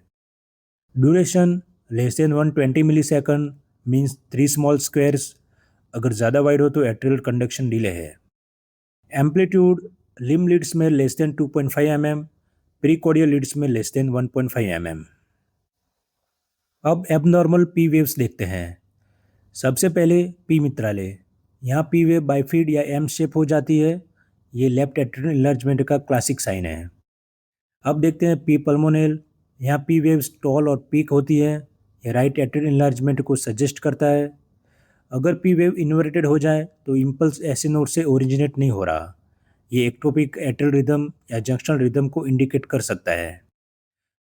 Duration less than 120 millisecond means 3 small squares. अगर ज़्यादा वाइड हो तो एट्रियल कंडक्शन डिले है। एम्पलीट्यूड लिम लीड्स में less than 2.5 mm, precordial leads में लेस देन 1.5 mm। अब एबनॉर्मल पी वेव्स देखते हैं। सबसे पहले पी मित्रालय। यहाँ पी वेव बाइफीड या एम शेप हो जाती है। ये लेफ्ट एट्रियल इन्लार्जमेंट का क्लासिक साइन है। अब देखते हैं पी पल्मोनल। यहाँ पी वेव्स टॉल और पीक होती है। ये राइट एट्रियल इन्लार्जमेंट को सजेस्ट करता है। अगर पी वेव इन्वर्टेड हो जाए तो इम्पल्स ऐसे नोड से ओरिजिनेट नहीं हो रहा। ये एक्टोपिक एट्रियल रिदम या जंक्शनल रिदम को इंडिकेट कर सकता है।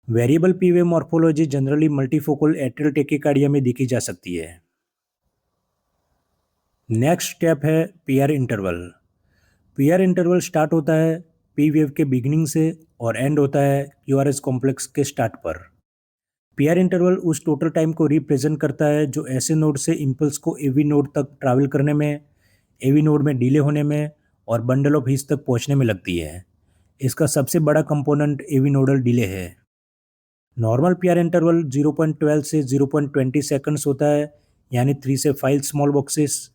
Variable P wave morphology generally multifocal atrial tachycardia में देखी जा सकती है। नेक्स्ट स्टेप है PR interval. PR interval start होता है पी वेव के बिगिनिंग से और एंड होता है क्यूआरएस कॉम्प्लेक्स के स्टार्ट पर। पीआर इंटरवल उस टोटल टाइम को रिप्रेजेंट करता है जो ऐसे नोड से इम्पल्स को एवी नोड तक ट्रैवल करने में, एवी नोड में डिले होने में और बंडल ऑफ हीट्स तक पहुंचने में लगती है। इसका सबसे बड़ा कंपोनेंट एवी नोडल डिले है। नॉर्मल पीआर इंटरवल 0.12 से 0.20 सेकंड्स होता है, यानी 3 से 5 स्मॉल बॉक्सेस।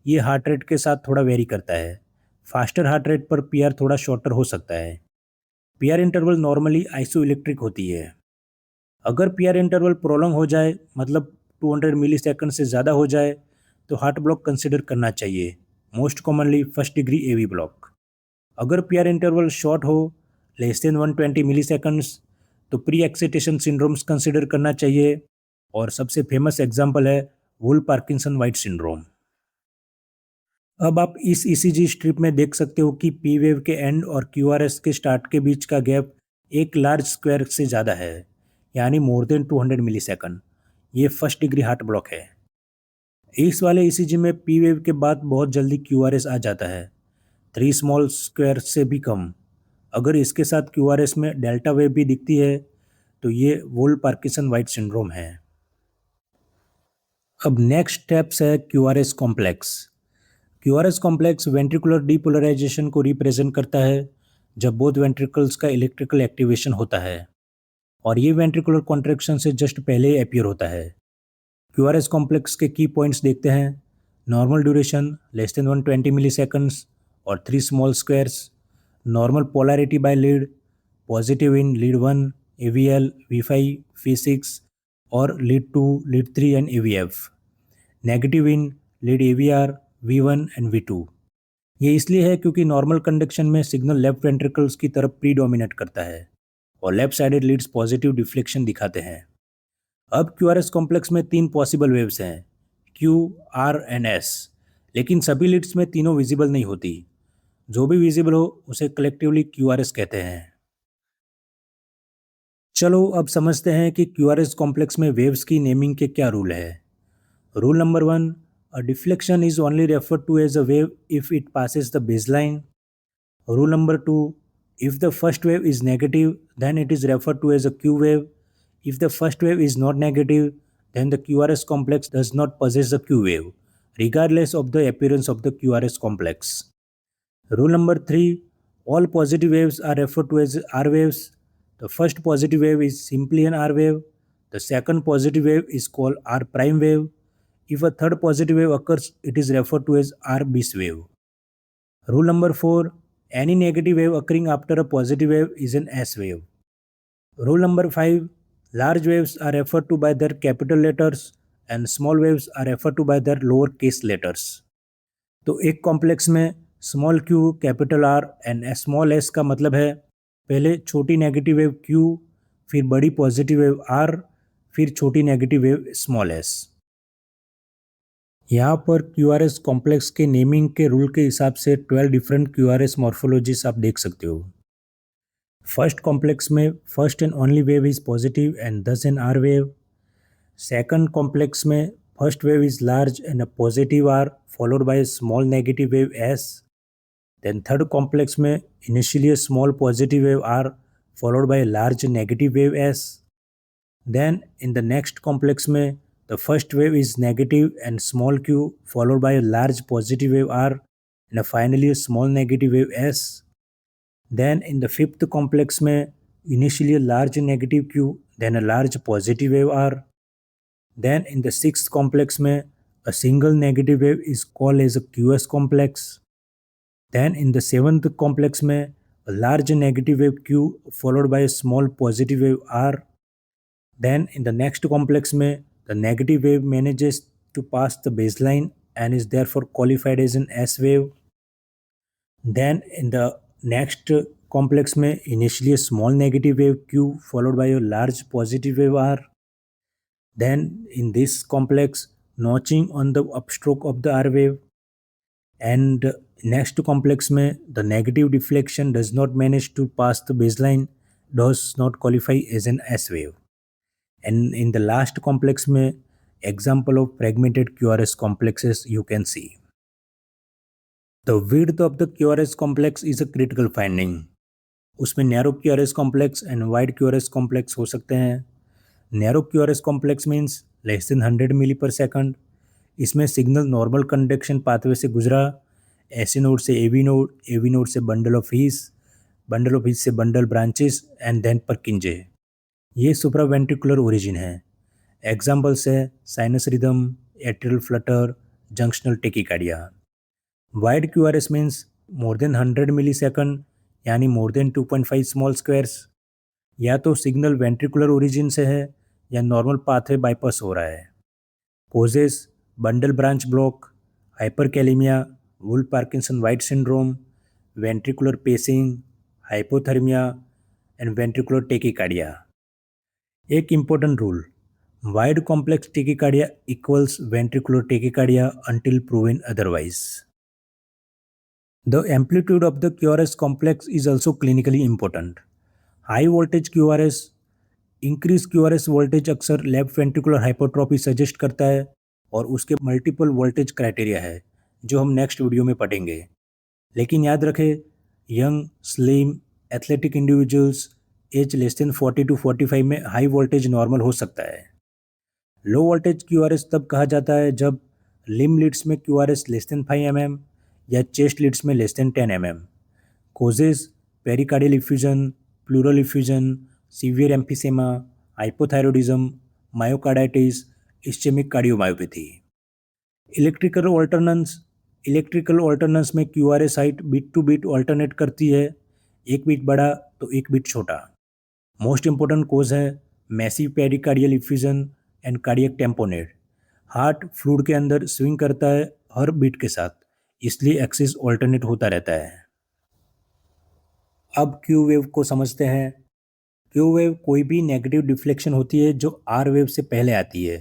ये हार्ट रेट के साथ थोड़ा वेरी करता है। फास्टर हार्ट रेट पर पीआर थोड़ा शॉर्टर हो सकता है। PR interval normally iso electric होती है। अगर पीआर इंटरवल प्रोलॉन्ग हो जाए, मतलब 200 मिली सेकंड से ज़्यादा हो जाए, तो हार्ट ब्लॉक कंसिडर करना चाहिए, most commonly first degree AV block. अगर पीआर इंटरवल शॉर्ट हो, लेस देन 120 मिली सेकंड्स, तो प्री एक्साइटेशन सिंड्रोम्स कंसिडर करना चाहिए और सबसे फेमस एग्जांपल है वुल पार्किंसन वाइट सिंड्रोम। अब आप इस ईसीजी स्ट्रिप में देख सकते हो कि पी वेव के एंड और क्यूआरएस के स्टार्ट के बीच का गैप एक लार्ज स्क्वायर से ज़्यादा है, यानी मोर देन 200 मिलीसेकंड। ये फर्स्ट डिग्री हार्ट ब्लॉक है। इस वाले ईसीजी में पी वेव के बाद बहुत जल्दी क्यूआरएस आ जाता है, 3 स्मॉल स्क्वायर से भी कम। अगर इसके साथ क्यूआरएस में डेल्टा वेव भी दिखती है तो ये वोल्ड पार्किंसन वाइट सिंड्रोम है। अब नेक्स्ट स्टेप्स है QRS complex. QRS complex ventricular depolarization को रिप्रेजेंट करता है, जब बोथ वेंट्रिकल्स का इलेक्ट्रिकल एक्टिवेशन होता है, और ये वेंट्रिकुलर कॉन्ट्रैक्शन से जस्ट पहले ही अपीयर होता है। क्यूआरएस कॉम्प्लेक्स के की पॉइंट्स देखते हैं। Normal duration less than 120 milliseconds और 3 small squares. Normal polarity by lead, positive in lead 1, AVL, V5, V6 और lead 2, lead 3 and AVF। Negative in lead AVR, V1 and V2। ये इसलिए है क्योंकि नॉर्मल कंडक्शन में signal left ventricles की तरफ predominate करता है और left sided leads positive deflection दिखाते हैं। अब क्यूआरएस कॉम्प्लेक्स में 3 पॉसिबल वेव्स हैं, क्यू, आर एंड एस, लेकिन सभी लीड्स में तीनों विजिबल नहीं होती। जो भी विजिबल हो उसे कलेक्टिवली क्यूआरएस कहते हैं। चलो अब समझते हैं कि क्यूआरएस कॉम्प्लेक्स में वेव्स की नेमिंग के क्या रूल है। Rule number 1, a deflection is only referred to as a wave if it passes the baseline. Rule number 2, if the first wave is negative, then it is referred to as a Q wave. If the first wave is not negative, then the QRS complex does not possess a Q wave, regardless of the appearance of the QRS complex. Rule number 3, all positive waves are referred to as R waves. The first positive wave is simply an R wave. The second positive wave is called R prime wave. If a third positive wave occurs, it is referred to as R bis wave. Rule number 4, any negative wave occurring after a positive wave is an S wave. Rule number 5, large waves are referred to by their capital letters and small waves are referred to by their lower case letters. तो एक complex में small Q, capital R and small S का मतलब है पहले छोटी negative wave Q, फिर बड़ी पॉजिटिव वेव आर, फिर छोटी नेगेटिव वेव स्मॉल एस। यहाँ पर क्यूआरएस कॉम्प्लेक्स के नेमिंग के रूल के हिसाब से 12 डिफरेंट क्यूआरएस मॉर्फोलॉजीज आप देख सकते हो। फर्स्ट कॉम्प्लेक्स में first and only wave is positive and thus an R wave. Second complex में first wave is large and a positive R followed by small negative wave S. Then third complex में initially small positive wave R followed by large negative wave S. Then in the next complex में the first wave is negative and small q followed by a large positive wave R and finally a small negative wave S. Then in the fifth complex में initially a large negative q then a large positive wave R. Then in the sixth complex में a single negative wave is called as a QS complex. Then in the seventh complex में a large negative wave Q followed by a small positive wave R. Then in the next complex में the negative wave manages to pass the baseline and is therefore qualified as an S wave. Then in the next complex में initially a small negative wave Q followed by a large positive wave R. Then in this complex notching on the upstroke of the R wave. And next complex में the negative deflection does not manage to pass the baseline, does not qualify as an S wave. And in the last complex में example of fragmented QRS complexes you can see. The width of the QRS complex is a critical finding. उसमें narrow QRS complex and wide QRS complex हो सकते हैं. Narrow QRS complex means less than 100 मिली पर second. इसमें signal normal conduction pathway से गुजरा, AC node से AV node से बंडल ऑफ हीस से bundle branches and then Purkinje. ये सुप्रा वेंट्रिकुलर ओरिजिन है। एग्जाम्पल्स है sinus rhythm, atrial flutter, junctional tachycardia. Wide QRS means more than 100 millisecond यानी more then 2.5 small squares. या तो signal ventricular origin से है या नॉर्मल पाथवे बाईपास हो रहा है। Causes bundle branch block, hyperkalaemia, Wolff Parkinson White syndrome, ventricular pacing, hypothermia and ventricular tachycardia. एक important rule, wide complex tachycardia equals ventricular tachycardia until proven otherwise. The amplitude of the QRS complex is also clinically important. High voltage QRS, increase QRS voltage अक्सर left ventricular hypertrophy suggest करता है और उसके multiple voltage criteria है जो हम next video में पढ़ेंगे। लेकिन याद रखें, young, slim, athletic individuals as less than 40 to 45 में हाई वोल्टेज नॉर्मल हो सकता है। लो वोल्टेज क्यूआरएस तब कहा जाता है जब लिम लीड्स में क्यूआरएस लेस देन 5 mm या चेस्ट लीड्स में less than 10 mm। Causes pericardial effusion, pleural effusion, severe emphysema, hypothyroidism, myocarditis, ischaemic cardiomyopathy. Electrical alternans में QRS height beat to beat alternate करती है, एक बीट बड़ा तो एक बीट छोटा। मोस्ट इंपॉर्टेंट कोज है massive pericardial effusion and cardiac tamponade. Heart fluid के अंदर स्विंग करता है हर बीट के साथ, इसलिए एक्सिस ऑल्टरनेट होता रहता है। अब क्यू वेव को समझते हैं। क्यू वेव कोई भी नेगेटिव डिफ्लेक्शन होती है जो आर वेव से पहले आती है।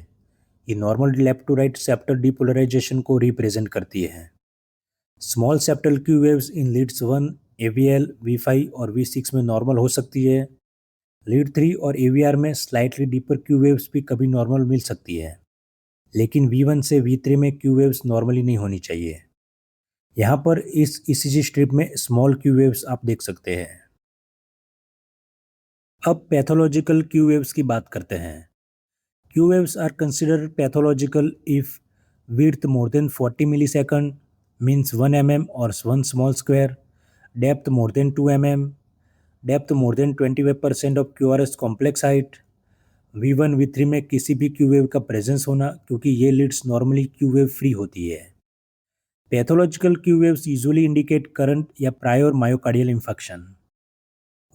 ये normal left to right septal depolarization को रिप्रेजेंट करती है। Small septal Q waves in leads 1, AVL, V5 और V6 में नॉर्मल हो सकती है। लीड 3 और एवीआर में स्लाइटली डीपर क्यू वेव्स भी कभी नॉर्मल मिल सकती है, लेकिन V1 से V3 में क्यू वेव्स नॉर्मली नहीं होनी चाहिए। यहाँ पर इस ईसीजी स्ट्रिप में स्मॉल क्यू वेव्स आप देख सकते हैं। अब पैथोलॉजिकल क्यू वेव्स की बात करते हैं। Q waves are considered pathological if width more than 40 millisecond means 1 mm or 1 small square, depth more than 2 mm, depth more than 25% of QRS complex height, V1 V3 में किसी भी Q wave का presence होना, क्योंकि ये leads normally Q wave free होती है। Pathological Q waves usually indicate current या प्रायर मायोकार्डियल इंफेक्शन।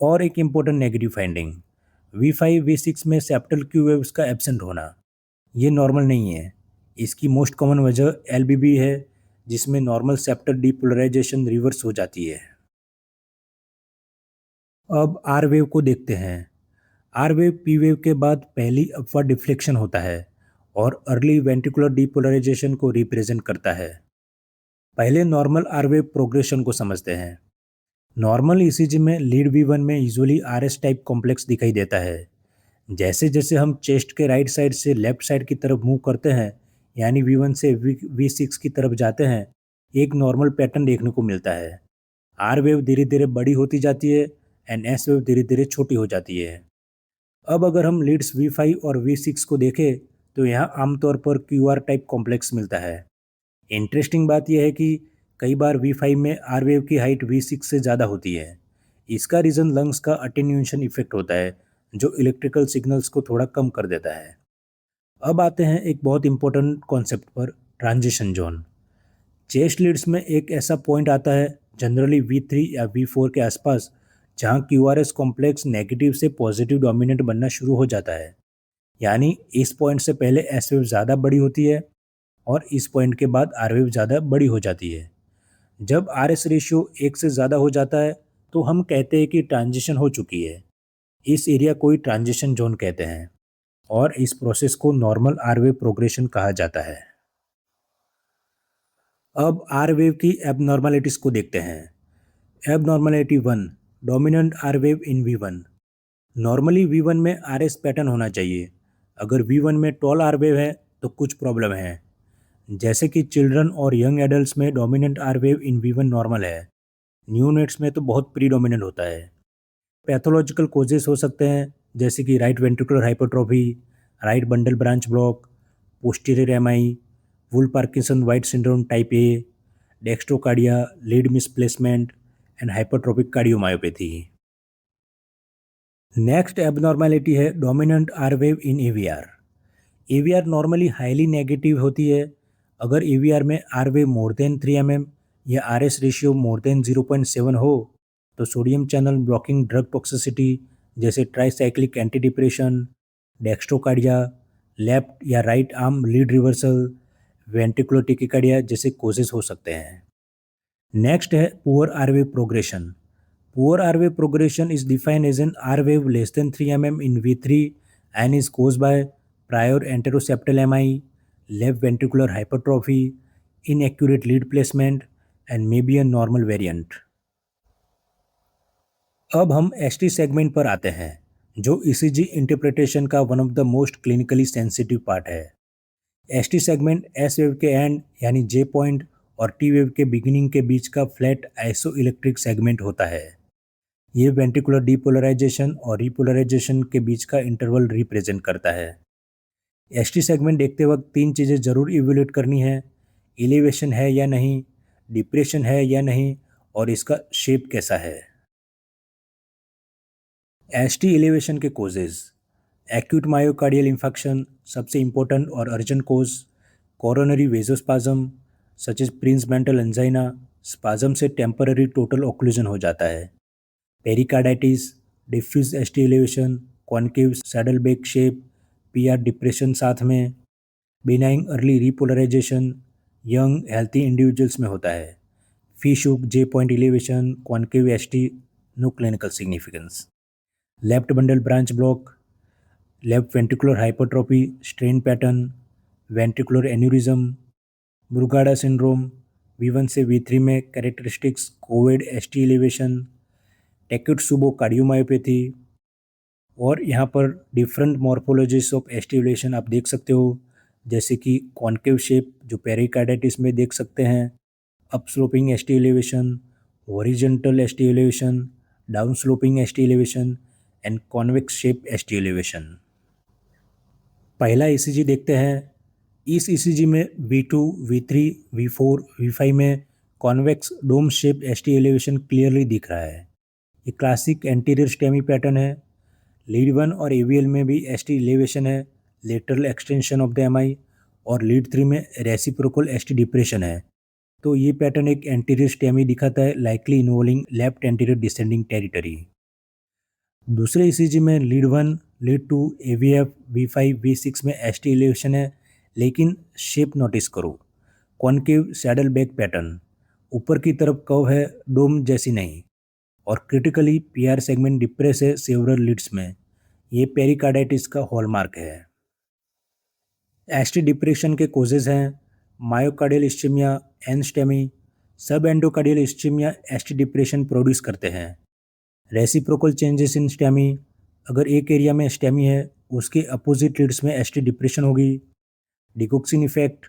और एक important negative finding, V5 V6 में सेप्टल क्यू वेव्स का एब्सेंट होना, ये नॉर्मल नहीं है। इसकी मोस्ट कॉमन वजह LBB है, जिसमें नॉर्मल सेप्टल डीपोलराइजेशन रिवर्स हो जाती है। अब आर वेव को देखते हैं। आर वेव पी वेव के बाद पहली अपवर्ड डिफ्लेक्शन होता है और अर्ली वेंट्रिकुलर डीपोलराइजेशन को रिप्रेजेंट करता है। पहले नॉर्मल आर वेव प्रोग्रेशन को समझते हैं। नॉर्मल ईसीजी में लीड V1 में यूजुअली RS टाइप कॉम्प्लेक्स दिखाई देता है। जैसे जैसे हम चेस्ट के राइट साइड से लेफ्ट साइड की तरफ मूव करते हैं, यानी V1 से V6 की तरफ जाते हैं, एक नॉर्मल पैटर्न देखने को मिलता है। आर वेव धीरे धीरे बड़ी होती जाती है एंड एस वेव धीरे धीरे छोटी हो जाती है। अब अगर हम लीड्स V5 और V6 को देखें तो यहाँ आमतौर पर QR टाइप कॉम्प्लेक्स मिलता है। इंटरेस्टिंग बात यह है कि कई बार V5 में आर वेव की हाइट V6 से ज़्यादा होती है। इसका रीज़न लंग्स का अटेन्यूएशन इफेक्ट होता है, जो इलेक्ट्रिकल सिग्नल्स को थोड़ा कम कर देता है। अब आते हैं एक बहुत इंपॉर्टेंट कॉन्सेप्ट पर, ट्रांजिशन जोन। चेस्ट लीड्स में एक ऐसा पॉइंट आता है, जनरली V3 या V4 के आसपास, जहां QRS कॉम्प्लेक्स नेगेटिव से पॉजिटिव डोमिनेंट बनना शुरू हो जाता है। यानी इस पॉइंट से पहले एस वेव ज़्यादा बड़ी होती है और इस पॉइंट के बाद आर वेव ज़्यादा बड़ी हो जाती है। जब RS रेशियो 1 से ज़्यादा हो जाता है तो हम कहते हैं कि ट्रांजिशन हो चुकी है। इस एरिया को ही ट्रांजिशन जोन कहते हैं और इस प्रोसेस को नॉर्मल आर वेव प्रोग्रेशन कहा जाता है। अब आर वेव की एबनॉर्मलिटीज़ को देखते हैं। Abnormality 1, dominant R wave in V1। Normally V1 में RS पैटर्न होना चाहिए। अगर V1 में टॉल आर वेव है तो कुछ प्रॉब्लम है, जैसे कि चिल्ड्रन और यंग एडल्ट्स में dominant R wave in V1 normal है। न्यूनेट्स में तो बहुत प्रीडोमिनेंट होता है। पैथोलॉजिकल कोजेस हो सकते हैं, जैसे कि right ventricular hypertrophy, right bundle branch block, posterior MI, Wolff Parkinson White syndrome type A, dextrocardia, lead misplacement and hypertrophic cardiomyopathy. Next abnormality है dominant R wave in AVR। AVR normally highly negative होती है। अगर AVR में R wave more than 3 mm या RS ratio more than 0.7 हो तो sodium channel blocking drug toxicity जैसे tricyclic anti depression, dextrocardia, left या right arm lead reversal, ventricular tachycardia जैसे कोजेस हो सकते हैं। नेक्स्ट है poor R wave progression. Poor R wave progression is defined as an R wave less than 3 mm in V3 and is caused by prior anteroseptal MI, left ventricular hypertrophy, inaccurate lead placement, and maybe a normal variant. अब हम ST segment पर आते हैं, जो ECG interpretation का one of the most clinically sensitive part है। ST segment S wave के and यानी जे पॉइंट और टी वेव के बिगिनिंग के बीच का फ्लैट आइसो इलेक्ट्रिक सेगमेंट होता है। ये वेंट्रिकुलर डीपोलराइजेशन और रिपोलराइजेशन के बीच का इंटरवल रिप्रेजेंट करता है। एसटी सेगमेंट देखते वक्त तीन चीज़ें ज़रूर इवेल्यूएट करनी है: एलिवेशन है या नहीं, डिप्रेशन है या नहीं, और इसका शेप कैसा है। एसटी एलिवेशन के कोजेज: एक्यूट मायोकार्डियल इंफेक्शन सबसे इम्पोर्टेंट और urgent cause, coronary vasospasm such as Prinzmetal angina, spasm से टेम्पररी टोटल ऑक्लूजन हो जाता है। Pericarditis, diffuse ST elevation, concave saddle back shape, PR depression साथ में, benign early repolarisation young healthy individuals में होता है। Fish hook J point elevation, concave ST, no clinical significance. Left bundle branch block, left ventricular hypertrophy strain pattern, ventricular aneurysm, Brugada syndrome, V1 से V3 में characteristics coved ST elevation, takotsubo cardiomyopathy. और यहाँ पर different morphologies of ST elevation आप देख सकते हो, जैसे कि कॉन्केव शेप जो पेरिकार्डाइटिस में देख सकते हैं, up sloping ST elevation, horizontal ST elevation, down sloping ST elevation and convex shape ST elevation. पहला ईसीजी देखते हैं। इस ईसीजी में V2, V3, V4, V5 में convex dome shape ST elevation clearly दिख रहा है। ये क्लासिक एंटीरियर स्टेमी पैटर्न है। लीड 1 और AVL में भी एसटी एलिवेशन है, lateral extension of the MI, और लीड 3 में रेसिप्रोकल एसटी डिप्रेशन है। तो ये पैटर्न एक एंटीरियर स्टेमी दिखाता है, likely involving left anterior descending territory. दूसरे ईसीजी में lead 1, lead 2, AVF, V5, V6 में एसटी एलिवेशन है, लेकिन शेप नोटिस करो, कॉन्केव सैडल बैक पैटर्न, ऊपर की तरफ कर्व है, डोम जैसी नहीं, और क्रिटिकली पीआर सेगमेंट डिप्रेस है सेवरल लीड्स में। ये पेरिकार्डाइटिस का हॉलमार्क है। एसटी डिप्रेशन के कोजेज हैं मायोकार्डियल इस्चीमिया, एनस्टेमी, सब endocardial ischaemia ST depression produce करते हैं। रेसिप्रोकल चेंजेस इन स्टेमी, अगर एक एरिया में स्टेमी है उसके अपोजिट लीड्स में एसटी डिप्रेशन होगी। Digoxin effect,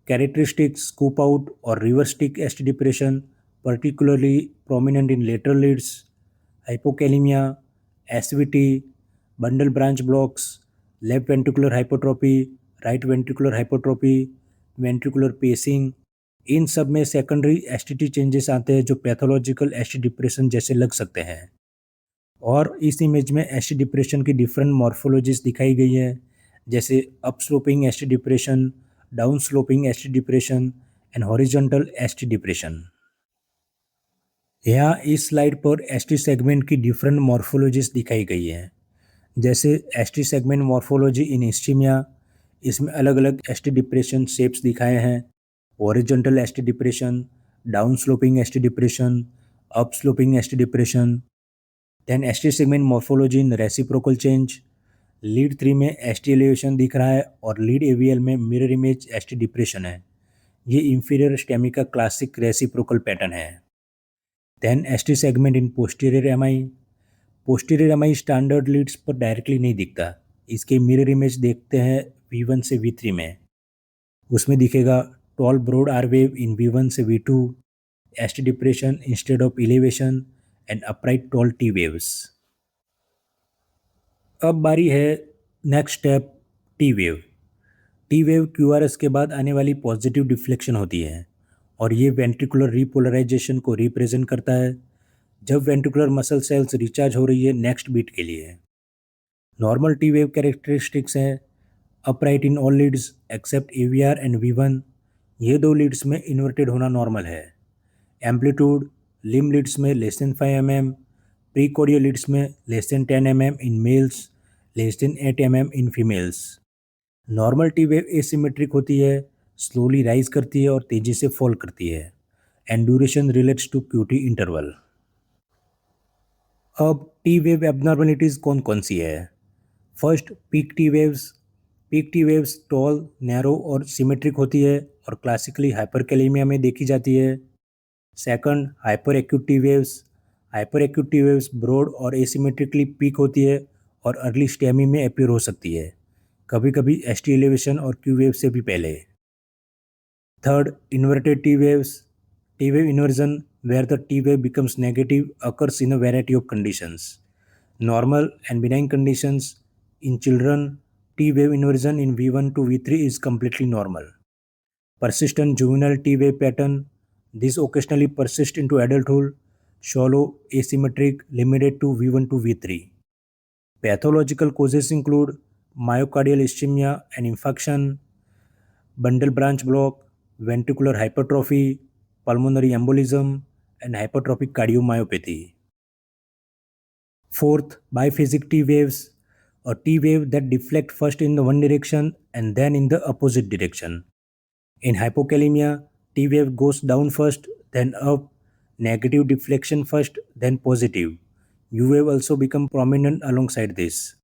characteristics scoop out और reverse ST depression, particularly prominent in lateral leads. Hypokalaemia, SVT, bundle branch blocks, left ventricular hypertrophy, right ventricular hypertrophy, ventricular pacing, इन सब में secondary STT changes आते हैं जो pathological ST depression जैसे लग सकते हैं। और इस इमेज में एसटी डिप्रेशन की डिफरेंट मॉर्फोलॉजीज दिखाई गई है, जैसे upsloping ST depression, downsloping ST depression and horizontal ST depression. यहाँ इस स्लाइड पर एसटी सेगमेंट की डिफरेंट मॉर्फोलॉजीज दिखाई गई है, जैसे ST segment morphology in ischaemia, इसमें अलग अलग एसटी डिप्रेशन शेप्स दिखाए हैं: horizontal ST depression, downsloping ST depression, upsloping ST depression. Then ST segment morphology in reciprocal change, lead 3 में एसटी एलिवेशन दिख रहा है और लीड AVL में मिरर इमेज एसटी डिप्रेशन है। ये इंफीरियर स्टेमी का क्लासिक रेसिप्रोकल पैटर्न है। Then ST segment in posterior MI, posterior MI standard leads पर डायरेक्टली नहीं दिखता, इसके मिरर इमेज देखते हैं V1 से V3 में, उसमें दिखेगा tall broad R wave in V1 से V2, ST depression instead of elevation and upright tall T waves. अब बारी है next step, T wave. T wave QRS के बाद आने वाली पॉजिटिव डिफ्लेक्शन होती है और ये वेंट्रिकुलर रिपोलराइजेशन को रिप्रेजेंट करता है, जब वेंट्रिकुलर मसल सेल्स रिचार्ज हो रही है नेक्स्ट बीट के लिए। नॉर्मल टी वेव कैरेक्टरिस्टिक्स हैं upright in all leads except AVR and V1, ये दो लीड्स में इन्वर्टेड होना नॉर्मल है। एम्पलीट्यूड लिम लीड्स में less than 5 mm, precordial leads में less than 10 mm in males, less than 8 mm in females. Normal T wave asymmetric होती है, स्लोली राइज करती है और तेजी से फॉल करती है, and duration relates to QT interval. अब टी वेव एबनॉर्मलिटीज़ कौन कौन सी है? First, peak T waves. Peak T waves tall, narrow और सिमेट्रिक होती है और क्लासिकली हाइपरकैलेमिया में देखी जाती है। Second, hyper acute T waves. Hyper acute T waves broad और एसिमेट्रिकली पीक होती है और अर्ली स्टेमी में अपीयर हो सकती है, कभी कभी एस टी एलिवेशन और क्यू वेव से भी पहले। Third, inverted T waves. T wave inversion, where the T wave becomes negative, occurs in a variety of conditions. Normal and benign conditions. In children, T wave inversion in V1 to V3 is completely normal. Persistent juvenile T wave pattern. This occasionally persists into adulthood, shallow, asymmetric, limited to V1 to V3. Pathological causes include myocardial ischemia and infarction, bundle branch block, ventricular hypertrophy, pulmonary embolism, and hypertrophic cardiomyopathy. Fourth, biphasic T waves, a T wave that deflect first in the one direction and then in the opposite direction. In hypokalemia, T wave goes down first, then up, negative deflection first, then positive. U wave also become prominent alongside this.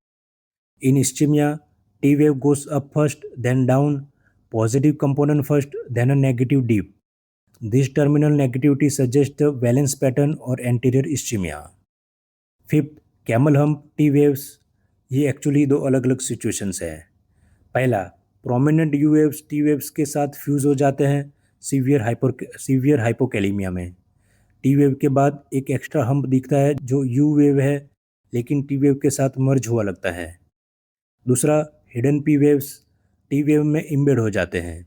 In ischemia, T wave goes up first, then down, positive component first, then a negative dip. This terminal negativity suggests the valence pattern or anterior ischemia. Fifth, camel hump T waves. ये actually दो अलग अलग situations है। पहला, prominent you waves T waves के साथ fuse हो जाते हैं सीवियर हाइपोकैलेमिया में। टी वेव के बाद एक एक्स्ट्रा हम्प दिखता है जो यू वेव है, लेकिन टी वेव के साथ मर्ज हुआ लगता है। दूसरा, hidden P waves T wave में इम्बेड हो जाते हैं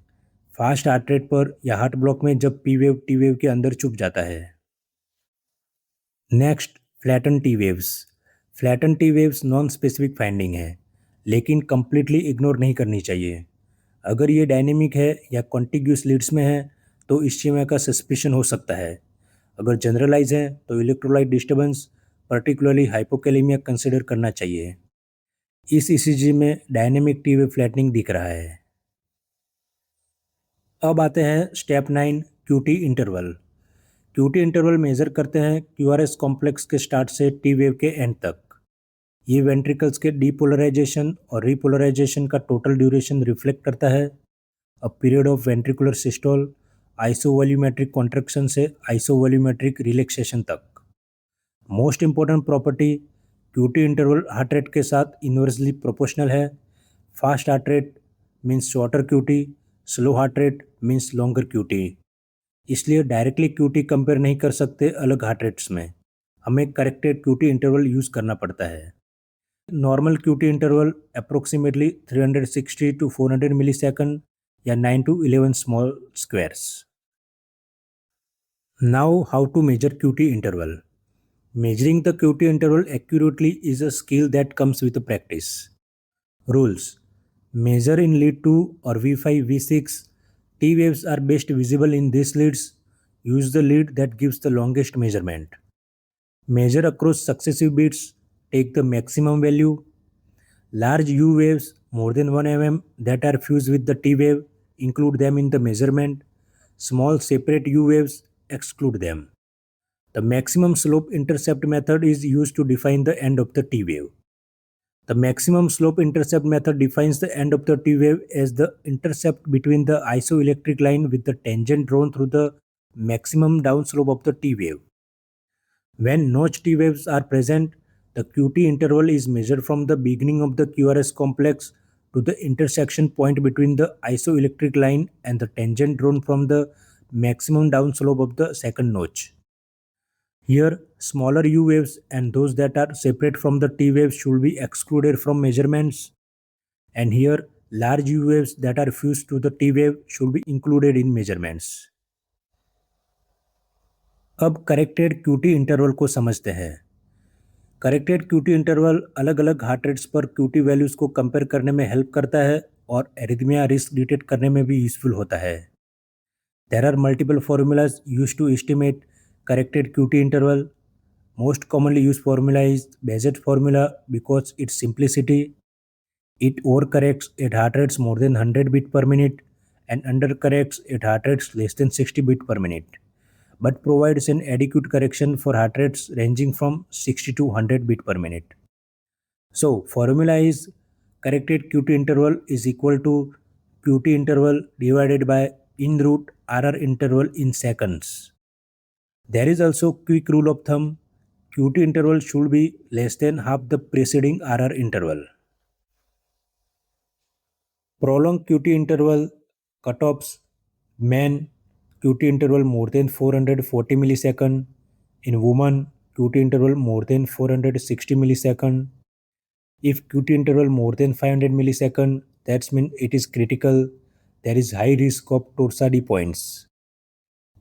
फास्ट हार्ट रेट पर या हार्ट ब्लॉक में जब पी वेव टी वेव के अंदर छुप जाता है। Next, flatten T waves. Flatten T waves non specific finding है, लेकिन कंप्लीटली इग्नोर नहीं करनी चाहिए। अगर ये डायनेमिक है या कॉन्टिग्यूस लीड्स में है तो इस्चीमिया का सस्पिशन हो सकता है। अगर जनरलाइज है तो electrolyte disturbance, particularly hypokalemia consider करना चाहिए। इस ईसीजी में डायनेमिक टी वेव फ्लैटनिंग दिख रहा है। अब आते हैं step 9, QT interval. QT interval measure करते हैं क्यूआरएस कॉम्प्लेक्स के स्टार्ट से टी वेव के एंड तक। ये वेंट्रिकल्स के डीपोलराइजेशन और रीपोलराइजेशन का टोटल ड्यूरेशन रिफ्लेक्ट करता है। A period of ventricular systole isovolumetric contraction से आइसोवॉल्यूमेट्रिक रिलैक्सेशन तक। Most important property, QT interval heart rate के साथ इन्वर्सली प्रोपोर्शनल है। Fast heart rate means shorter QT, slow heart rate means longer QT. इसलिए directly QT compare नहीं कर सकते अलग हार्ट रेट्स में, हमें करेक्टेड क्यूटी इंटरवल यूज़ करना पड़ता है। Normal QT interval approximately 360 to 400 millisecond या 9 to 11 small squares. Now how to measure QT interval. Measuring the QT interval accurately is a skill that comes with practice. Rules: measure in lead 2 or V5, V6. T waves are best visible in these leads. Use the lead that gives the longest measurement. Measure across successive beats. Take the maximum value. Large U waves more than 1 mm that are fused with the T wave, include them in the measurement. Small separate U waves, exclude them. The maximum slope intercept method is used to define the end of the T wave. The maximum slope intercept method defines the end of the T wave as the intercept between the isoelectric line with the tangent drawn through the maximum downslope of the T wave. When notch T waves are present, the QT interval is measured from the beginning of the QRS complex to the intersection point between the isoelectric line and the tangent drawn from the maximum downslope of the second notch. Here, smaller U waves and those that are separate from the T waves should be excluded from measurements. And here, large U waves that are fused to the T wave should be included in measurements. अब corrected QT interval को समझते हैं। Corrected QT interval अलग अलग heart rates पर cutie values को compare करने में हेल्प करता है और एरिथमिया रिस्क डिटेक्ट करने में भी यूजफुल होता है। There are multiple formulas used to estimate corrected QT interval. Most commonly used formula is Bézet formula because its simplicity. It overcorrects at heart rates more than 100 beat per minute and undercorrects at heart rates less than 60 beat per minute, but provides an adequate correction for heart rates ranging from 60 to 100 beat per minute. So formula is corrected QT interval is equal to QT interval divided by in root RR interval in seconds. There is also quick rule of thumb. QT interval should be less than half the preceding RR interval. Prolonged QT interval cutoffs: men QT interval more than 440 millisecond, in woman QT interval more than 460 millisecond. If QT interval more than 500 millisecond, that means it is critical. There is high risk of torsady points.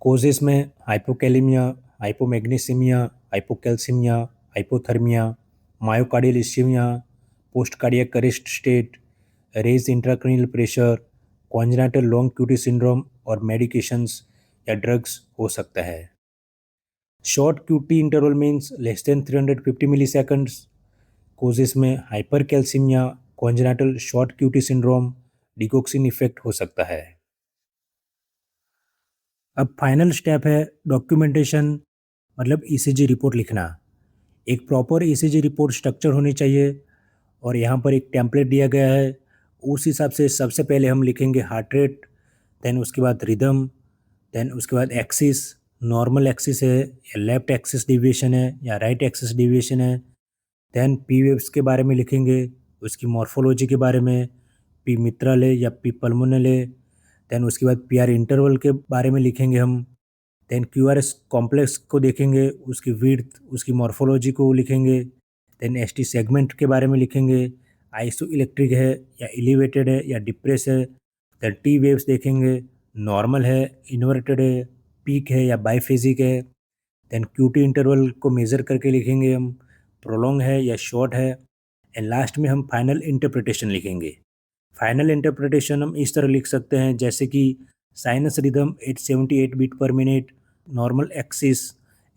Causes में hypokalaemia, hypomagnesaemia, hypocalcaemia, hypothermia, myocardial ischaemia, post cardiac arrest state, raised intracranial pressure, congenital long QT syndrome और medications या drugs हो सकता है। Short QT interval means less than 350 milliseconds. Causes में hypercalcaemia, congenital short QT syndrome, digoxin effect हो सकता है। अब फाइनल स्टेप है डॉक्यूमेंटेशन, मतलब ईसीजी रिपोर्ट लिखना। एक प्रॉपर ईसीजी रिपोर्ट स्ट्रक्चर होनी चाहिए और यहाँ पर एक टेम्पलेट दिया गया है। उस हिसाब से सबसे पहले हम लिखेंगे हार्ट रेट, देन उसके बाद रिदम, देन उसके बाद एक्सिस, नॉर्मल एक्सिस है या लेफ्ट एक्सिस डिविएशन है या राइट एक्सिस डिविएशन है। देन पी वेव्स के बारे में लिखेंगे, उसकी मॉर्फोलॉजी के बारे में, पी मित्रल है या पी पल्मोनल है। देन उसके बाद पी आर इंटरवल के बारे में लिखेंगे हम। Then Q R S complex को देखेंगे, उसकी विड्थ, उसकी मॉर्फोलॉजी को लिखेंगे। देन एस टी सेगमेंट के बारे में लिखेंगे, आइसो इलेक्ट्रिक है या एलिवेटेड है या डिप्रेस है। देन टी वेव्स देखेंगे, नॉर्मल है, इन्वर्टेड है, पीक है या बाईफेजिक है। देन क्यूटी इंटरवल को मेज़र करके लिखेंगे हम, प्रोलॉन्ग है या शॉर्ट है। एंड लास्ट में हम फाइनल इंटरप्रिटेशन लिखेंगे। फाइनल इंटरप्रिटेशन हम इस तरह लिख सकते हैं जैसे कि sinus rhythm 878 beat per minute, normal axis,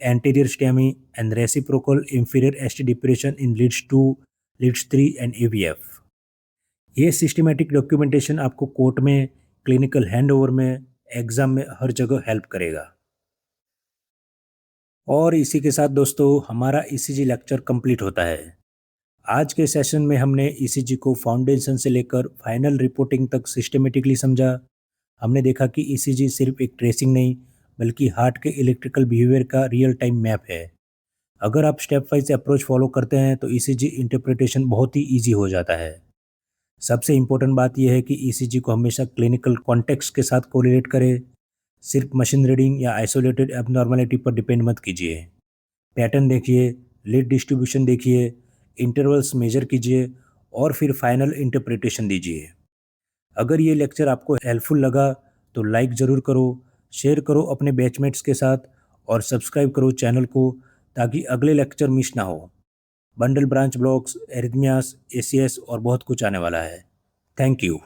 anterior STEMI and reciprocal inferior ST depression in leads 2, leads 3 and AVF. ये सिस्टमेटिक डॉक्यूमेंटेशन आपको कोर्ट में, क्लिनिकल हैंडओवर में, एग्जाम में हर जगह हेल्प करेगा। और इसी के साथ दोस्तों हमारा ईसीजी लेक्चर कंप्लीट होता है। आज के सेशन में हमने ईसीजी को फाउंडेशन से लेकर फाइनल रिपोर्टिंग तक सिस्टमेटिकली समझा। हमने देखा कि ईसीजी सिर्फ एक ट्रेसिंग नहीं बल्कि हार्ट के इलेक्ट्रिकल बिहेवियर का रियल टाइम मैप है। अगर आप स्टेप वाइज अप्रोच फॉलो करते हैं तो ईसीजी इंटरप्रिटेशन बहुत ही ईजी हो जाता है। सबसे इम्पोर्टेंट बात यह है कि ईसीजी को हमेशा क्लिनिकल कॉन्टेक्स्ट के साथ कोरिलेट करें। सिर्फ मशीन रीडिंग या आइसोलेटेड एबनॉर्मलिटी पर डिपेंड मत कीजिए। पैटर्न देखिए, लीड डिस्ट्रीब्यूशन देखिए, इंटरवल्स मेजर कीजिए और फिर फाइनल इंटरप्रिटेशन दीजिए। अगर ये लेक्चर आपको हेल्पफुल लगा तो लाइक ज़रूर करो, शेयर करो अपने बैचमेट्स के साथ और सब्सक्राइब करो चैनल को ताकि अगले लेक्चर मिस ना हो। Bundle branch blocks, arrhythmias, ACS और बहुत कुछ आने वाला है। Thank you.